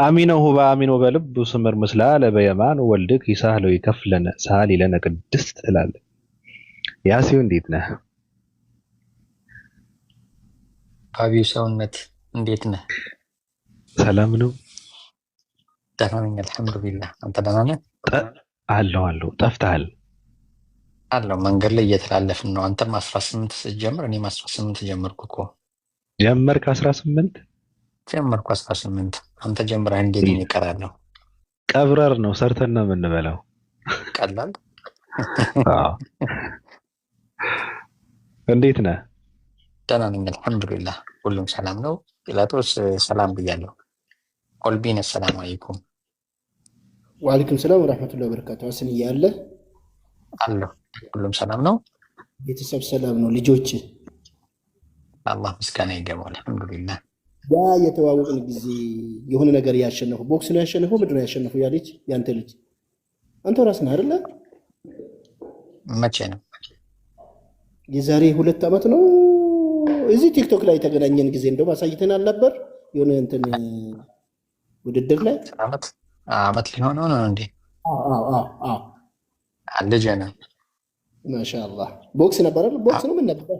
አሚነሁ በአሚኖ በልብ ስምር ምስላ ለበየማን ወልድክ ይሳህለው ይከፍለነ ሳሊ ለነ ቅድስት ትላለህ። ያሲው እንዴት ነህ? አቢው ሰውነት እንዴት ነህ? ሰላም ነው። ደህና ነኝ አልሐምዱሊላህ። አንተ ደህና ነህ? አለሁ። ጠፍተሃል። አለሁ መንገድ ላይ እየተላለፍን ነው። አንተም 18 ስትጀምር እኔም 18 ጀመርኩ እኮ። ጀመርክ 18? ጀመርኩ 18። አንተ ጀምረህ እንዴት ነው ይቀራለሁ? ቀብረር ነው ሰርተን ነው የምንበላው። ቀላል። እንዴት ነህ? ደህና ነኝ አልሐምዱሊላህ። ሁሉም ሰላም ነው። ጲላጦስ ሰላም ብያለሁ። ኮልቢን አሰላሙ አለይኩም ወአለይኩም ሰላም ወራህመቱላሂ ወበረካቱ። አስን እያለ አለሁ። ሁሉም ሰላም ነው? ቤተሰብ ሰላም ነው? ልጆች አላህ ምስጋና ይገባው። አልሐምዱሊላህ። ያ የተዋወቅን ጊዜ የሆነ ነገር ያሸነፈው ቦክስ ነው ያሸነፈው፣ ምንድን ነው ያሸነፈው? ያ ልጅ ያንተ ልጅ አንተ ራስህ ነህ አይደለ? መቼ ነው? የዛሬ 2 ዓመት ነው። እዚህ ቲክቶክ ላይ የተገናኘን ጊዜ እንደውም አሳይተናል ነበር የሆነ እንትን ውድድር ላይ ዓመት ሊሆነው ነው እንዴ? ልጅ ነው። ማሻአላህ ቦክስ ነበር አይደል? ቦክስ ነው ምን ነበር?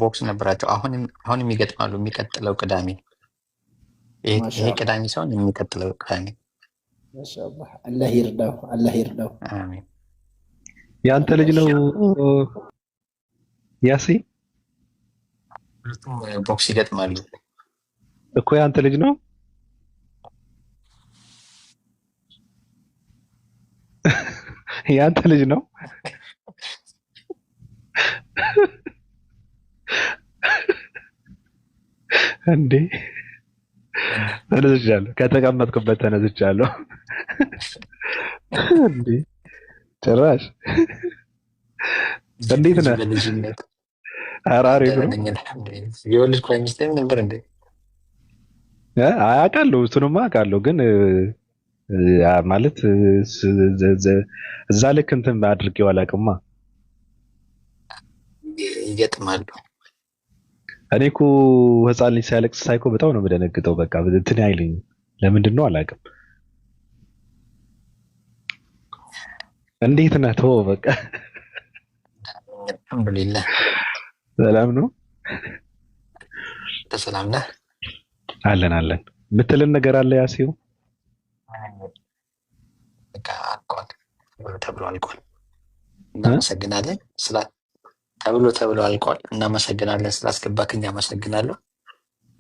ቦክስ ነበራቸው። አሁንም ይገጥማሉ። የሚቀጥለው ቅዳሜ ይሄ ቅዳሜ ሳይሆን የሚቀጥለው ቅዳሜ። ማሻአላህ አላህ ይርዳው፣ አላህ ይርዳው። አሜን። ያንተ ልጅ ነው ያሲን? ሁለቱም ቦክስ ይገጥማሉ እኮ ያንተ ልጅ ነው? ያንተ ልጅ ነው እንዴ? ተነስቻለሁ፣ ከተቀመጥኩበት ተነስቻለሁ። እንዴ ጭራሽ እንዴት ነህ? በልጅነት አራሪ ነው የወለድኩ አይመስለኝም ነበር እንዴ? አውቃለሁ፣ እሱንማ አውቃለሁ። ግን ማለት እዛ ልክ እንትን አድርጌው አላውቅማ። ይገጥማሉ። እኔ እኮ ህፃን ልጅ ሲያለቅስ ሳይኮ በጣም ነው የምደነግጠው። በቃ እንትን አይለኝም፣ ለምንድን ነው አላውቅም። እንዴት ነህ? ተወው በቃ። አልሐምዱሊላህ ሰላም ነው። ተሰላም ነህ? አለን አለን። የምትልን ነገር አለ ያሲው? በቃ አልቋል ተብሎ አልቋል። እናመሰግናለን ተብሎ አልቋል። እናመሰግናለን ስላስገባክኝ አመሰግናለሁ።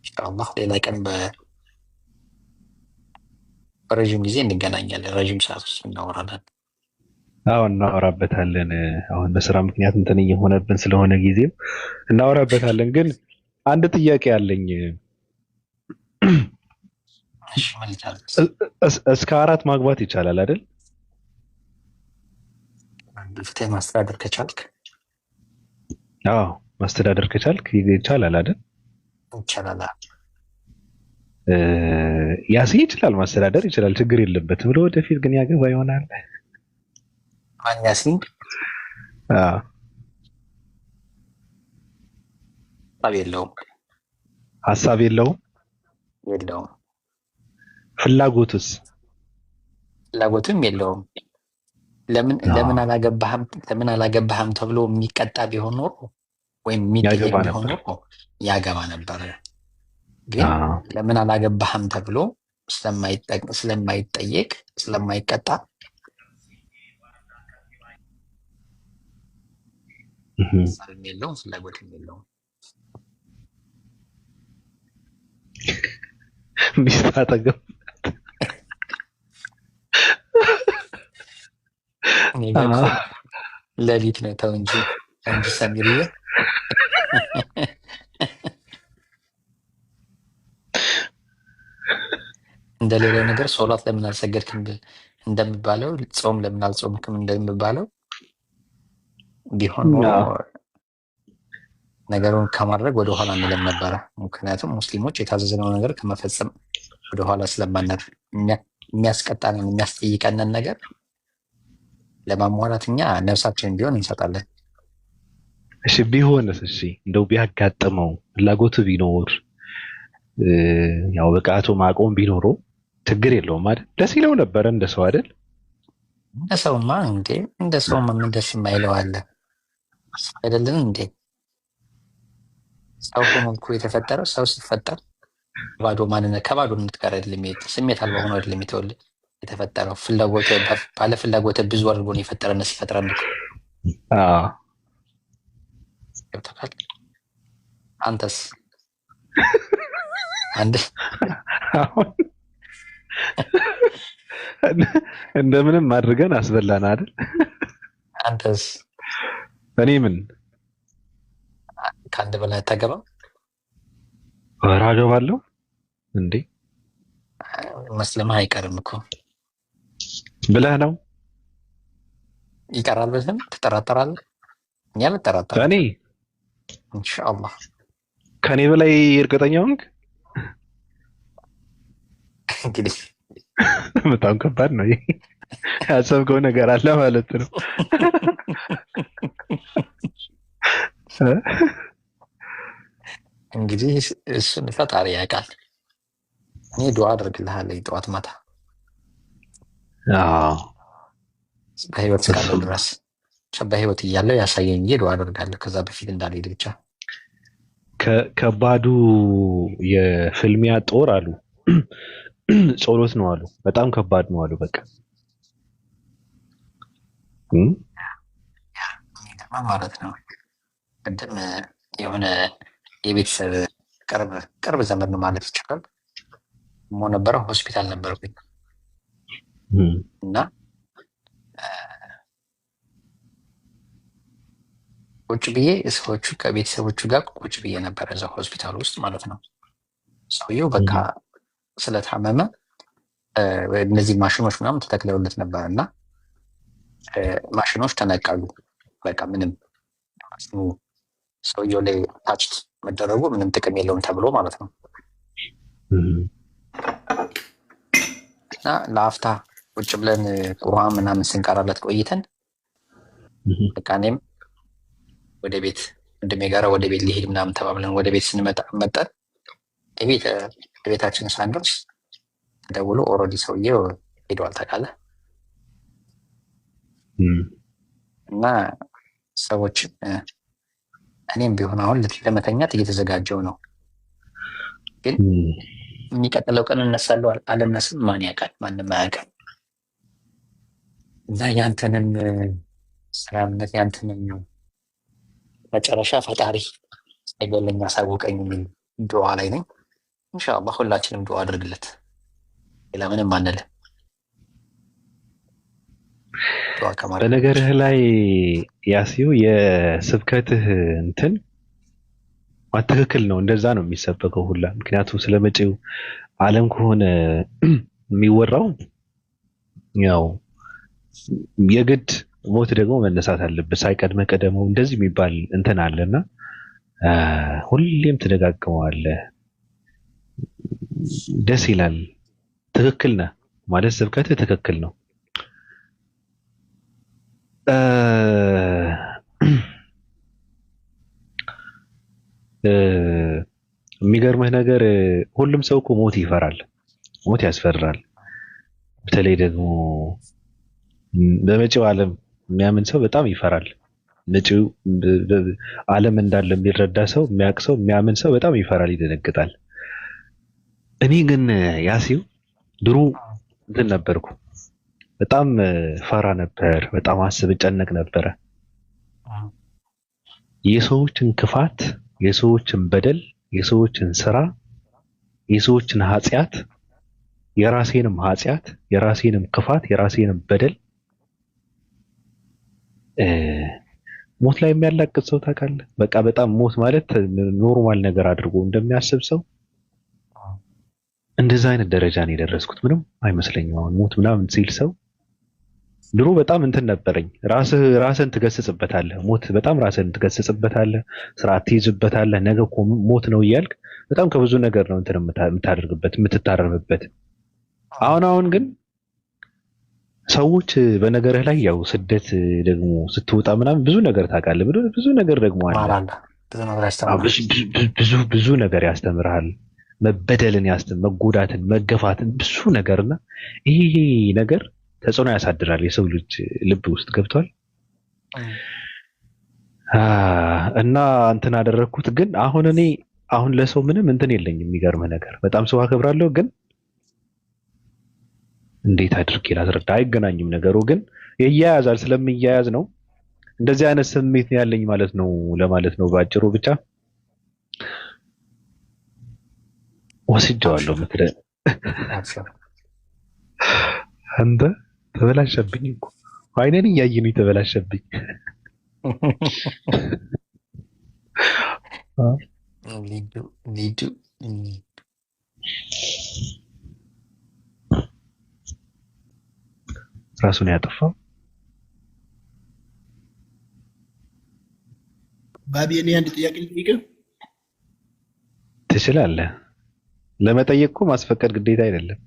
ኢንሻአላህ ሌላ ቀን በረዥም ጊዜ እንገናኛለን። ረዥም ሰዓት ውስጥ እናወራለን። አዎ እናወራበታለን። አሁን በስራ ምክንያት እንትን እየሆነብን ስለሆነ ጊዜው እናወራበታለን። ግን አንድ ጥያቄ አለኝ። እስከ 4 ማግባት ይቻላል አይደል? ፍትህ ማስተዳደር ከቻልክ? አዎ ማስተዳደር ከቻልክ ይቻላል አይደል? ይቻላል። ያሲ ይችላል፣ ማስተዳደር ይችላል፣ ችግር የለበትም። ወደፊት ግን ያገባ ይሆናል። ማን ያሲን? ሀሳብ የለውም። ፍላጎትም የለውም። ለምን አላገባህም ተብሎ የሚቀጣ ቢሆን ኖሮ ወይም የሚጠየቅ ቢሆን ኖሮ ያገባ ነበረ። ግን ለምን አላገባህም ተብሎ ስለማይጠየቅ ስለማይቀጣ የለውም፣ ፍላጎትም የለውም። ሚስት አጠገብ ሌሊት ነው። ተው እንጂ ሰሚርዬ። እንደሌላው ነገር ሶላት ለምን አልሰገድክም እንደሚባለው ጾም ለምን አልጾምክም እንደሚባለው ቢሆን ነገሩን ከማድረግ ወደኋላ እንለም ነበረ። ምክንያቱም ሙስሊሞች የታዘዝነው ነገር ከመፈጸም ወደኋላ ስለማንል የሚያስቀጣንን የሚያስጠይቀንን ነገር ለማሟላት እኛ ነፍሳችንን ቢሆን እንሰጣለን። እሺ ቢሆንስ? እሺ እንደው ቢያጋጥመው ፍላጎቱ ቢኖር ያው ብቃቱ ማቆም ቢኖረው ችግር የለውም አይደል? ደስ ይለው ነበረ እንደ ሰው አይደል? እንደ ሰውማ ምን ደስ የማይለው አለ አይደለም እንዴ? ሰው ሆኖ እኮ የተፈጠረው ሰው ሲፈጠር ከባዶነት ጋር አይደለም፣ ስሜት አልባ ሆኖ አይደለም የተፈጠረው። ባለ ፍላጎት ብዙ አድርጎ ነው የፈጠረን ሲፈጥረን እኮ። ገብቶሃል? አንተስ እንደምንም አድርገን አስበላን አይደል? አንተስ? እኔ ምን ከአንድ በላይ አታገባም? ኧረ አገባለሁ እንዴ! መስለማ አይቀርም እኮ ብለህ ነው ይቀራል ብለህ ትጠራጠራለህ? እኔ አልጠራጠርም። እኔ ኢንሻአላህ ከኔ በላይ እርግጠኛ ሆንክ? እንግዲህ በጣም ከባድ ነው። ያሰብከው ነገር አለ ማለት ነው። እንግዲህ እሱን ፈጣሪ ያውቃል። እኔ ዱዓ አደርግልሃለሁ ጠዋት ማታ በህይወት እስካለሁ ድረስ በህይወት እያለሁ ያሳየኝ ዱዓ አደርጋለሁ። ከዛ በፊት እንዳልሄድ ብቻ። ከባዱ የፍልሚያ ጦር አሉ ጸሎት ነው አሉ። በጣም ከባድ ነው አሉ። በቃ ማለት ነው። ቅድም የሆነ የቤተሰብ ቅርብ ዘመድ ነው ማለት ይቻላል ሞ ነበረ ሆስፒታል ነበርኩኝ እና ቁጭ ብዬ ሰዎቹ ከቤተሰቦቹ ጋር ቁጭ ብዬ ነበረ እዛ ሆስፒታል ውስጥ ማለት ነው። ሰውየው በቃ ስለታመመ እነዚህ ማሽኖች ምናምን ተተክለውለት ነበር እና ማሽኖች ተነቀሉ። በቃ ምንም ሰውየው ላይ ታችት መደረጉ ምንም ጥቅም የለውም ተብሎ ማለት ነው። እና ለአፍታ ቁጭ ብለን ቁርአን ምናምን ስንቀራለት ቆይተን በቃ እኔም ወደ ቤት ወንድሜ ጋር ወደ ቤት ሊሄድ ምናምን ተባብለን ወደ ቤት ስንመጣ መጣን። ቤታችን ሳንደርስ ተደውሎ ኦልሬዲ ሰውዬው ሄዷል ታውቃለህ። እና ሰዎች እኔም ቢሆን አሁን ለመተኛት እየተዘጋጀው ነው፣ ግን የሚቀጥለው ቀን እነሳለሁ አልነሳም ማን ያውቃል? ማንም አያውቅም። እና ያንተንም ሰላምነት ያንተንም መጨረሻ ፈጣሪ አይገለኝ አሳውቀኝ የሚል ዱዓ ላይ ነኝ። ኢንሻአላህ ሁላችንም ዱዓ አድርግለት። ሌላ ምንም አንልም። በነገርህ ላይ ያሲው የስብከትህ እንትን ትክክል ነው። እንደዛ ነው የሚሰበከው ሁላ። ምክንያቱም ስለመጪው ዓለም ከሆነ የሚወራው ያው የግድ ሞት ደግሞ መነሳት አለበት። ሳይቀድመ ቀደመው እንደዚህ የሚባል እንትን አለና ሁሌም ትደጋግመዋለህ። ደስ ይላል። ትክክል ነህ ማለት ስብከትህ ትክክል ነው። የሚገርምህ ነገር ሁሉም ሰው እኮ ሞት ይፈራል። ሞት ያስፈራል። በተለይ ደግሞ በመጪው ዓለም የሚያምን ሰው በጣም ይፈራል። መጪው ዓለም እንዳለ የሚረዳ ሰው፣ የሚያውቅ ሰው፣ የሚያምን ሰው በጣም ይፈራል፣ ይደነግጣል። እኔ ግን ያሲው ድሮ እንትን ነበርኩ። በጣም ፈራ ነበር። በጣም አስብ ጨነቅ ነበረ። የሰዎችን ክፋት፣ የሰዎችን በደል፣ የሰዎችን ስራ፣ የሰዎችን ኃጢአት፣ የራሴንም ኃጢአት፣ የራሴንም ክፋት፣ የራሴንም በደል ሞት ላይ የሚያላቅጥ ሰው ታውቃለህ? በቃ በጣም ሞት ማለት ኖርማል ነገር አድርጎ እንደሚያስብ ሰው እንደዛ አይነት ደረጃ ነው የደረስኩት። ምንም አይመስለኝም አሁን ሞት ምናምን ሲል ሰው። ድሮ በጣም እንትን ነበረኝ። ራስን ትገስጽበታለህ። ሞት በጣም ራስን ትገስጽበታለህ፣ ስርዓት ትይዝበታለህ። ነገ እኮ ሞት ነው እያልክ በጣም ከብዙ ነገር ነው እንትን የምታደርግበት የምትታረምበት። አሁን ግን ሰዎች በነገርህ ላይ ያው ስደት ደግሞ ስትወጣ ምናምን ብዙ ነገር ታውቃለህ። ብዙ ነገር ደግሞ አለ። ብዙ ነገር ያስተምርሃል። መበደልን መጎዳትን፣ መገፋትን ብዙ ነገርና ይሄ ነገር ተጽዕኖ ያሳድራል የሰው ልጅ ልብ ውስጥ ገብቷል። እና እንትን አደረግኩት። ግን አሁን ለሰው ምንም እንትን የለኝም። የሚገርምህ ነገር በጣም ሰው አከብራለሁ፣ ግን እንዴት አድርጌ ላስረዳ? አይገናኝም ነገሩ። ግን ይያያዛል። ስለሚያያዝ ነው እንደዚህ አይነት ስሜት ነው ያለኝ ማለት ነው ለማለት ነው ባጭሩ። ብቻ ወስጄዋለሁ ምትለ አንተ ተበላሸብኝ እኮ አይኔን እያየኝ ነው የተበላሸብኝ። ሊዱ ራሱን ያጠፋው? ባቢ እኔ አንድ ጥያቄ ልጠይቅህ። ትችላለህ። ለመጠየቅ እኮ ማስፈቀድ ግዴታ አይደለም።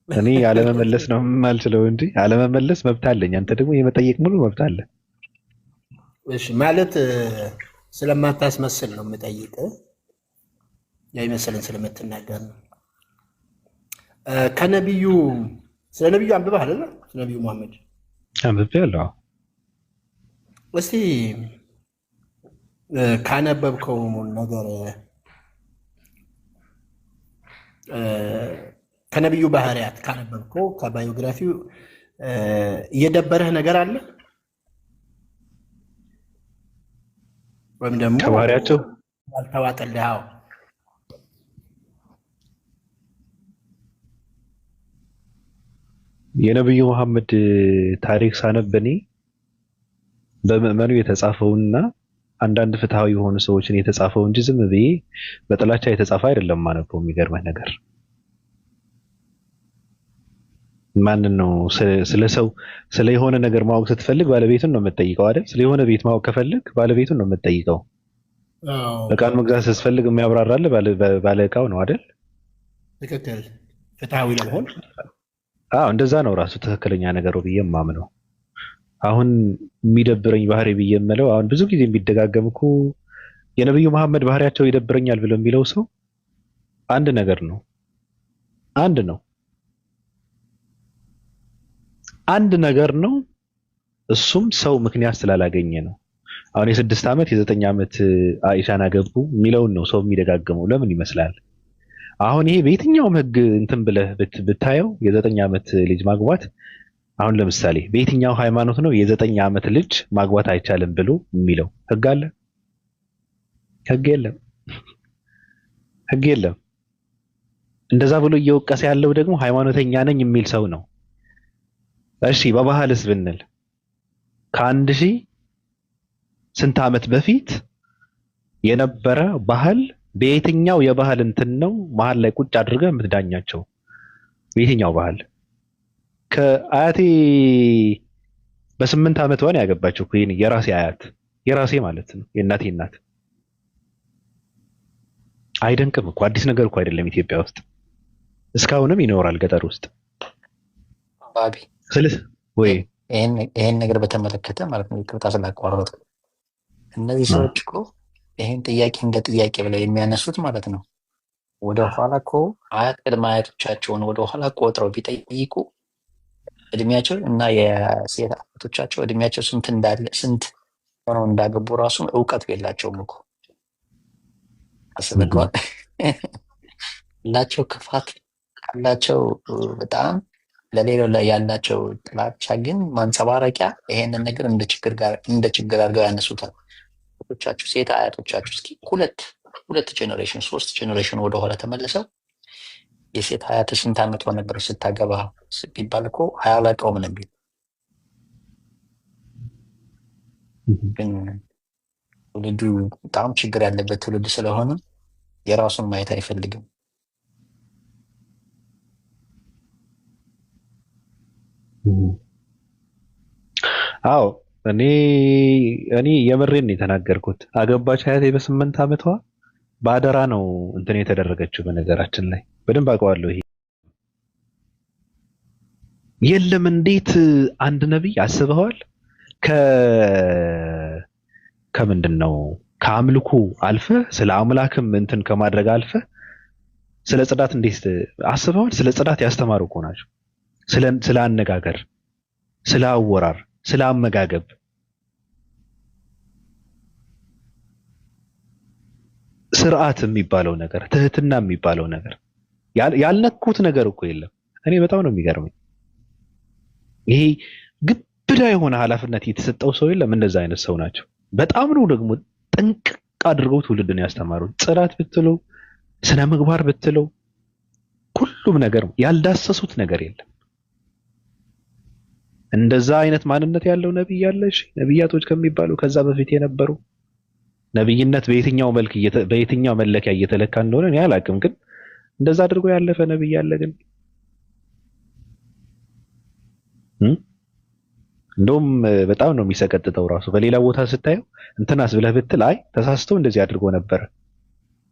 እኔ አለመመለስ ነው የማልችለው እንጂ አለመመለስ መብት አለኝ። አንተ ደግሞ የመጠየቅ ሙሉ መብት አለ። እሺ ማለት ስለማታስመስል ነው የምጠይቅህ። ያይመስልን ስለምትናገር ነው። ከነቢዩ ስለ ነቢዩ አንብበህ አይደለ? ስለ ነቢዩ መሐመድ አንብቤያለሁ። እስቲ ካነበብከው ነገር ከነቢዩ ባህሪያት ካነበብከው ከባዮግራፊው እየደበረህ ነገር አለ ወይም ደግሞ ከባህሪያቸው ያልተዋጠልህ? አዎ የነብዩ መሐመድ ታሪክ ሳነብ እኔ በምዕመኑ የተጻፈውና አንዳንድ ፍትሃዊ የሆኑ ሰዎችን የተጻፈው እንጂ ዝም ብዬ በጥላቻ የተጻፈ አይደለም ማነበው። የሚገርመህ ነገር ማንን ነው ስለ ሰው ስለ የሆነ ነገር ማወቅ ስትፈልግ ባለቤቱን ነው የምትጠይቀው አይደል? ስለ የሆነ ቤት ማወቅ ከፈልግ ባለቤቱን ነው የምትጠይቀው። እቃን መግዛት ስትፈልግ የሚያብራራልህ ባለ እቃው ነው አይደል? ትክክል። ፍትሃዊ ለመሆን እንደዛ ነው ራሱ ትክክለኛ ነገሩ ብዬ የማምነው። አሁን የሚደብረኝ ባህሪ ብዬ የምለው አሁን ብዙ ጊዜ የሚደጋገም እኮ የነብዩ መሐመድ ባህሪያቸው ይደብረኛል ብሎ የሚለው ሰው አንድ ነገር ነው። አንድ ነገር ነው። እሱም ሰው ምክንያት ስላላገኘ ነው። አሁን የ6 ዓመት የ9 ዓመት አይሻን አገቡ የሚለውን ነው ሰው የሚደጋገመው። ለምን ይመስላል? አሁን ይሄ በየትኛውም ህግ እንትን ብለህ ብታየው የ9 ዓመት ልጅ ማግባት አሁን ለምሳሌ በየትኛው ሃይማኖት ነው የ9 ዓመት ልጅ ማግባት አይቻልም ብሎ የሚለው ህግ አለ? ህግ የለም። እንደዛ ብሎ እየወቀሰ ያለው ደግሞ ሃይማኖተኛ ነኝ የሚል ሰው ነው። እሺ በባህልስ ብንል ከአንድ ሺህ ስንት ዓመት በፊት የነበረ ባህል በየትኛው የባህል እንትን ነው መሀል ላይ ቁጭ አድርገህ የምትዳኛቸው? በየትኛው ባህል? ከአያቴ በ8 ዓመቷ ነው ያገባቸው እኮ የራሴ አያት፣ የራሴ ማለት ነው የእናቴ እናት። አይደንቅም እኮ አዲስ ነገር እኮ አይደለም። ኢትዮጵያ ውስጥ እስካሁንም ይኖራል ገጠር ውስጥ። ባቢ ወይ ይሄን ነገር በተመለከተ ማለት ነው ይቅርታ ስላቋረጡ እነዚህ ሰዎች እኮ ይሄን ጥያቄ እንደ ጥያቄ ብለው የሚያነሱት ማለት ነው ወደ ኋላ እኮ አያት ቅድመ አያቶቻቸውን ወደ ኋላ ቆጥረው ቢጠይቁ እድሜያቸው እና የሴት አያቶቻቸው እድሜያቸው ስንት ሆነው እንዳገቡ ራሱ እውቀቱ የላቸውም እኮ አስበቀዋል። ያላቸው ክፋት ካላቸው በጣም ለሌላው ላይ ያላቸው ጥላቻ ግን ማንጸባረቂያ ይሄንን ነገር እንደ ችግር አድርገው ያነሱታል። አያቶቻችሁ ሴት አያቶቻችሁ እስኪ ሁለት ጄኔሬሽን 3 ጄኔሬሽን ወደ ኋላ ተመልሰው የሴት አያት ስንት ዓመቷ ነበር ስታገባ ቢባል እኮ አያላቀውም ነው የሚል። ግን ትውልዱ በጣም ችግር ያለበት ትውልድ ስለሆነ የራሱን ማየት አይፈልግም። አዎ እኔ የምሬን ነው የተናገርኩት። አገባች አያቴ በ8 ዓመቷ በአደራ ነው እንትን የተደረገችው። በነገራችን ላይ በደንብ አውቀዋለሁ። ይሄ የለም እንዴት አንድ ነብይ አስበዋል ከምንድን ነው ከአምልኮ አልፈ ስለ አምላክም እንትን ከማድረግ አልፈ ስለ ጽዳት እንዴት አስበዋል? ስለ ጽዳት ያስተማሩ እኮ ናቸው። ስለ አነጋገር፣ ስለ አወራር፣ ስለ አመጋገብ ስርዓት የሚባለው ነገር፣ ትህትና የሚባለው ነገር ያልነኩት ነገር እኮ የለም። እኔ በጣም ነው የሚገርመኝ። ይሄ ግብዳ የሆነ ኃላፊነት የተሰጠው ሰው የለም። እንደዛ አይነት ሰው ናቸው። በጣም ነው ደግሞ ጥንቅቅ አድርገው ትውልድን ያስተማሩት። ጽዳት ብትለው፣ ስነ ምግባር ብትለው፣ ሁሉም ነገር ያልዳሰሱት ነገር የለም። እንደዛ አይነት ማንነት ያለው ነብይ ያለሽ ነብያቶች ከሚባሉ ከዛ በፊት የነበሩ ነብይነት በየትኛው መለኪያ እየተለካ እንደሆነ እኔ አላውቅም፣ ግን እንደዛ አድርጎ ያለፈ ነብይ ያለ ግን እንደውም በጣም ነው የሚሰቀጥጠው ራሱ በሌላ ቦታ ስታየው እንትናስ ብለህ ብትል አይ ተሳስቶ እንደዚህ አድርጎ ነበር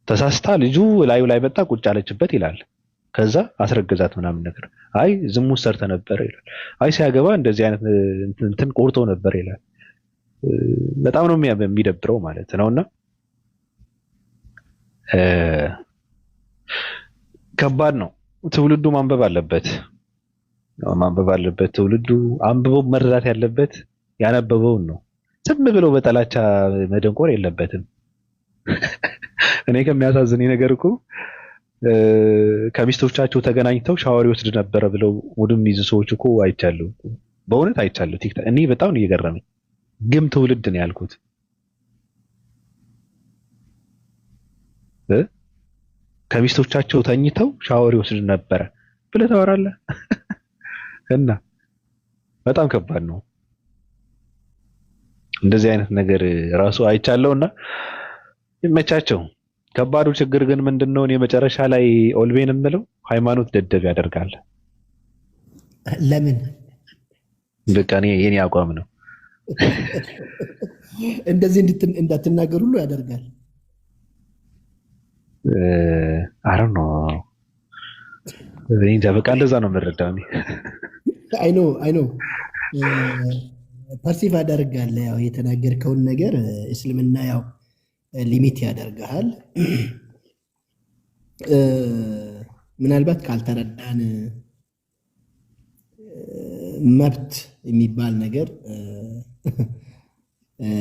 ተሳስታ ልጁ ላዩ ላይ መጣ ቁጭ አለችበት ይላል። ከዛ አስረገዛት ምናምን ነገር አይ ዝሙት ሰርተ ነበር ይላል። አይ ሲያገባ እንደዚህ አይነት እንትን ቆርጦ ነበር ይላል። በጣም ነው የሚደብረው ማለት ነውና ከባድ ነው። ትውልዱ ማንበብ አለበት ትውልዱ አንብቦ መረዳት ያለበት ያነበበውን ነው። ዝም ብሎ በጠላቻ መደንቆር የለበትም። እኔ ከሚያሳዝነኝ ነገር እኮ ከሚስቶቻቸው ተገናኝተው ሻወር ይወስድ ነበረ ብለው ሙድም ይዙ ሰዎች እኮ አይቻለሁ። በእውነት አይቻለሁ ቲክታክ። እኔ በጣም ነው እየገረመኝ። ግም ትውልድ ነው ያልኩት። ከሚስቶቻቸው ተኝተው ሻወር ይወስድ ነበረ ብለህ ታወራለህ? እና በጣም ከባድ ነው። እንደዚህ አይነት ነገር ራሱ አይቻለውና ይመቻቸው። ከባዱ ችግር ግን ምንድነው? እኔ መጨረሻ ላይ ኦልቤን የምለው ሃይማኖት ደደብ ያደርጋል። ለምን? በቃ እኔ የኔ አቋም ነው። እንደዚህ እንዳትናገር ሁሉ ያደርጋል። አረ ነው እንጃ በቃ እንደዛ ነው የምረዳው እኔ። አይ ኖ ፐርሲቭ አደርጋለሁ። ያው የተናገርከውን ነገር እስልምና ያው ሊሚት ያደርግሃል። ምናልባት ካልተረዳን መብት የሚባል ነገር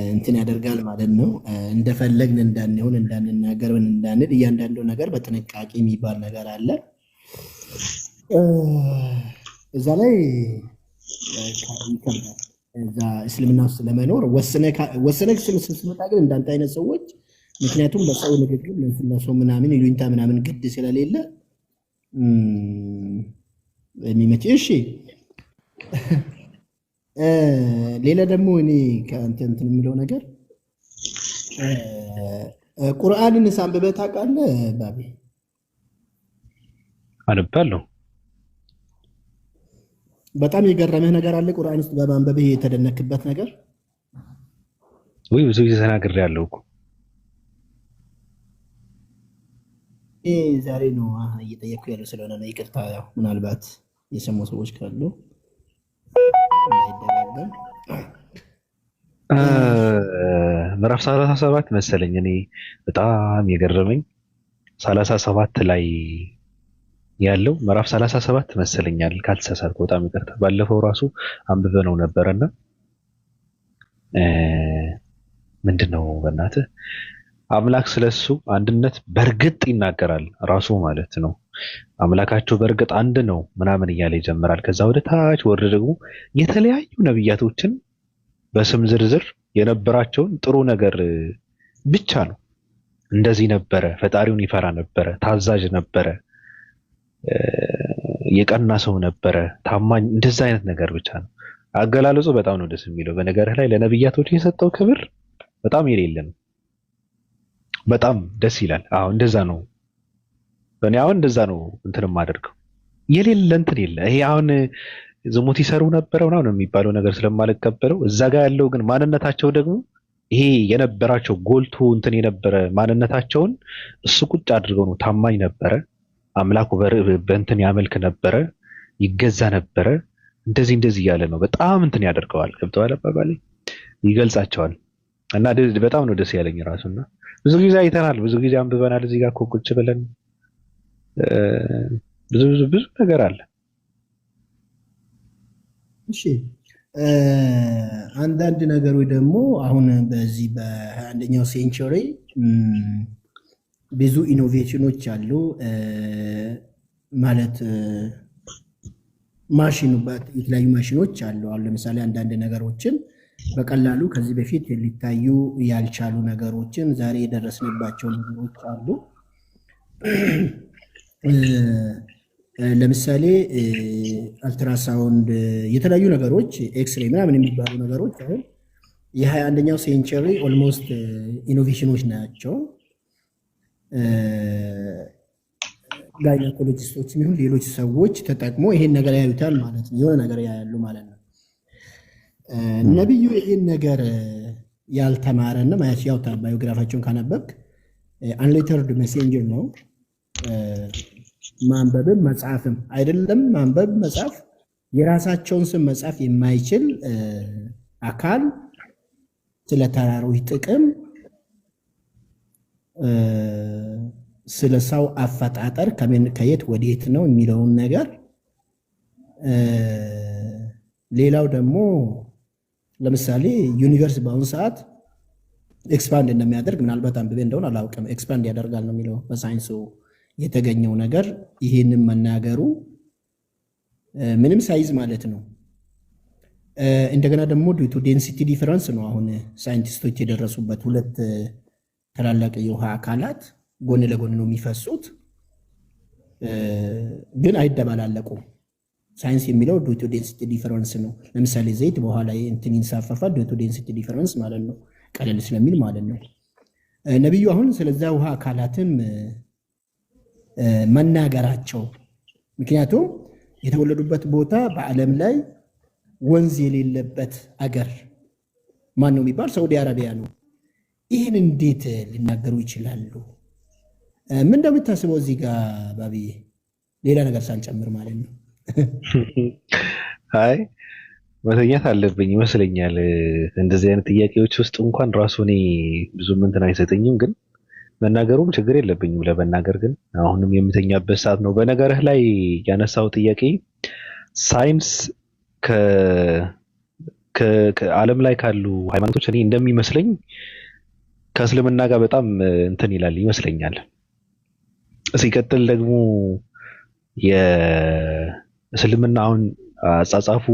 እንትን ያደርጋል ማለት ነው። እንደፈለግን እንዳንሆን እንዳንናገር እንዳንል እያንዳንዱ ነገር በጥንቃቄ የሚባል ነገር አለ። እዛ ላይ እዛ እስልምና ውስጥ ለመኖር ወሰነ ስትመጣ ግን እንዳንተ አይነት ሰዎች ምክንያቱም ለሰው ንግግር ለሰው ምናምን ይሉኝታ ምናምን ግድ ስለሌለ የሚመች እሺ። ሌላ ደግሞ እኔ ከአንተ እንትን የምለው ነገር ቁርአንን አንብበህ ታውቃለህ ባቢ? አነባለሁ። በጣም የገረመህ ነገር አለ ቁርአን ውስጥ በማንበብህ የተደነክበት ነገር? ወይ ብዙ ጊዜ ተናግሬያለሁ እኮ ዛሬ ነው እየጠየኩ ያለው ስለሆነ ነው። ይቅርታ ያው ምናልባት የሰሙ ሰዎች ካሉ እንዳይደጋገም። ምዕራፍ 37 መሰለኝ እኔ በጣም የገረመኝ 37 ላይ ያለው ምዕራፍ 37 መሰለኛል ካልተሳሳትኩ፣ በጣም ይቅርታ። ባለፈው ራሱ አንብበነው ነበርና ምንድነው በእናትህ አምላክ ስለሱ አንድነት በእርግጥ ይናገራል ራሱ ማለት ነው። አምላካቸው በእርግጥ አንድ ነው ምናምን እያለ ይጀምራል። ከዛ ወደ ታች ወርድ ደግሞ የተለያዩ ነብያቶችን በስም ዝርዝር የነበራቸውን ጥሩ ነገር ብቻ ነው። እንደዚህ ነበረ፣ ፈጣሪውን ይፈራ ነበረ፣ ታዛዥ ነበረ፣ የቀና ሰው ነበረ፣ ታማኝ፣ እንደዛ አይነት ነገር ብቻ ነው። አገላለጹ በጣም ነው ደስ የሚለው። በነገርህ ላይ ለነብያቶች የሰጠው ክብር በጣም የሌለ ነው። በጣም ደስ ይላል። አዎ እንደዛ ነው። በእኔ አሁን እንደዛ ነው እንትንም አደርገው የሌለ እንትን የለ። ይሄ አሁን ዝሙት ይሰሩ ነበረ ምናምን የሚባለው ነገር ስለማልቀበለው እዛ ጋር ያለው ግን ማንነታቸው ደግሞ ይሄ የነበራቸው ጎልቶ እንትን የነበረ ማንነታቸውን እሱ ቁጭ አድርገው ነው። ታማኝ ነበረ፣ አምላኩ በእንትን ያመልክ ነበረ፣ ይገዛ ነበረ፣ እንደዚህ እንደዚህ እያለ ነው። በጣም እንትን ያደርገዋል። ገብተዋል አባባሌ ይገልጻቸዋል። እና በጣም ነው ደስ ያለኝ ራሱና ብዙ ጊዜ አይተናል፣ ብዙ ጊዜ አንብበናል። እዚህ ጋር እኮ ቁጭ ብለን ብዙ ነገር አለ። እሺ አንዳንድ ነገሮች ደግሞ አሁን በዚህ በ21ኛው ሴንቸሪ ብዙ ኢኖቬሽኖች አሉ ማለት የተለያዩ ማሽኖች አሉ። አሁን ለምሳሌ አንዳንድ ነገሮችን በቀላሉ ከዚህ በፊት ሊታዩ ያልቻሉ ነገሮችን ዛሬ የደረስንባቸው ነገሮች አሉ። ለምሳሌ አልትራሳውንድ፣ የተለያዩ ነገሮች ኤክስሬ ምናምን የሚባሉ ነገሮች አሁን የ21ኛው ሴንቸሪ ኦልሞስት ኢኖቬሽኖች ናቸው። ጋይናኮሎጂስቶች ይሁን ሌሎች ሰዎች ተጠቅሞ ይሄን ነገር ያዩታል ማለት ነው። የሆነ ነገር ያያሉ ማለት ነው። ነብዩ ይህን ነገር ያልተማረና ማለት ያው ባዮግራፋቸውን ካነበብክ አንሌተርድ ሜሴንጀር ነው። ማንበብም መጻፍም አይደለም ማንበብ መጻፍ የራሳቸውን ስም መጻፍ የማይችል አካል ስለ ተራሮች ጥቅም ስለ ሰው አፈጣጠር ከየት ወዴት ነው የሚለውን ነገር ሌላው ደግሞ ለምሳሌ ዩኒቨርስ በአሁኑ ሰዓት ኤክስፓንድ እንደሚያደርግ ምናልባት አንብቤ እንደሆነ አላውቅም። ኤክስፓንድ ያደርጋል ነው የሚለው በሳይንሱ የተገኘው ነገር። ይህንን መናገሩ ምንም ሳይዝ ማለት ነው። እንደገና ደግሞ ዲቱ ዴንሲቲ ዲፈረንስ ነው አሁን ሳይንቲስቶች የደረሱበት። ሁለት ታላላቅ የውሃ አካላት ጎን ለጎን ነው የሚፈሱት፣ ግን አይደባላለቁም። ሳይንስ የሚለው ዲቱ ዴንሲቲ ዲፈረንስ ነው። ለምሳሌ ዘይት በኋላ እንትን ይንሳፈፋል፣ ዲቱ ዴንሲቲ ዲፈረንስ ማለት ነው፣ ቀለል ስለሚል ማለት ነው። ነብዩ አሁን ስለዛ ውሃ አካላትን መናገራቸው ምክንያቱም የተወለዱበት ቦታ በዓለም ላይ ወንዝ የሌለበት አገር ማን ነው የሚባል ሳውዲ አረቢያ ነው። ይህን እንዴት ሊናገሩ ይችላሉ? ምን እንደምታስበው እዚህ ጋር ባብዬ፣ ሌላ ነገር ሳንጨምር ማለት ነው። አይ መተኛት አለብኝ ይመስለኛል። እንደዚህ አይነት ጥያቄዎች ውስጥ እንኳን ራሱ እኔ ብዙም እንትን አይሰጠኝም፣ ግን መናገሩም ችግር የለብኝም ለመናገር። ግን አሁንም የምተኛበት ሰዓት ነው። በነገርህ ላይ ያነሳው ጥያቄ ሳይንስ ከዓለም ላይ ካሉ ሃይማኖቶች እኔ እንደሚመስለኝ ከእስልምና ጋር በጣም እንትን ይላል ይመስለኛል። ሲቀጥል ደግሞ የእስልምና አሁን አጻጻፉ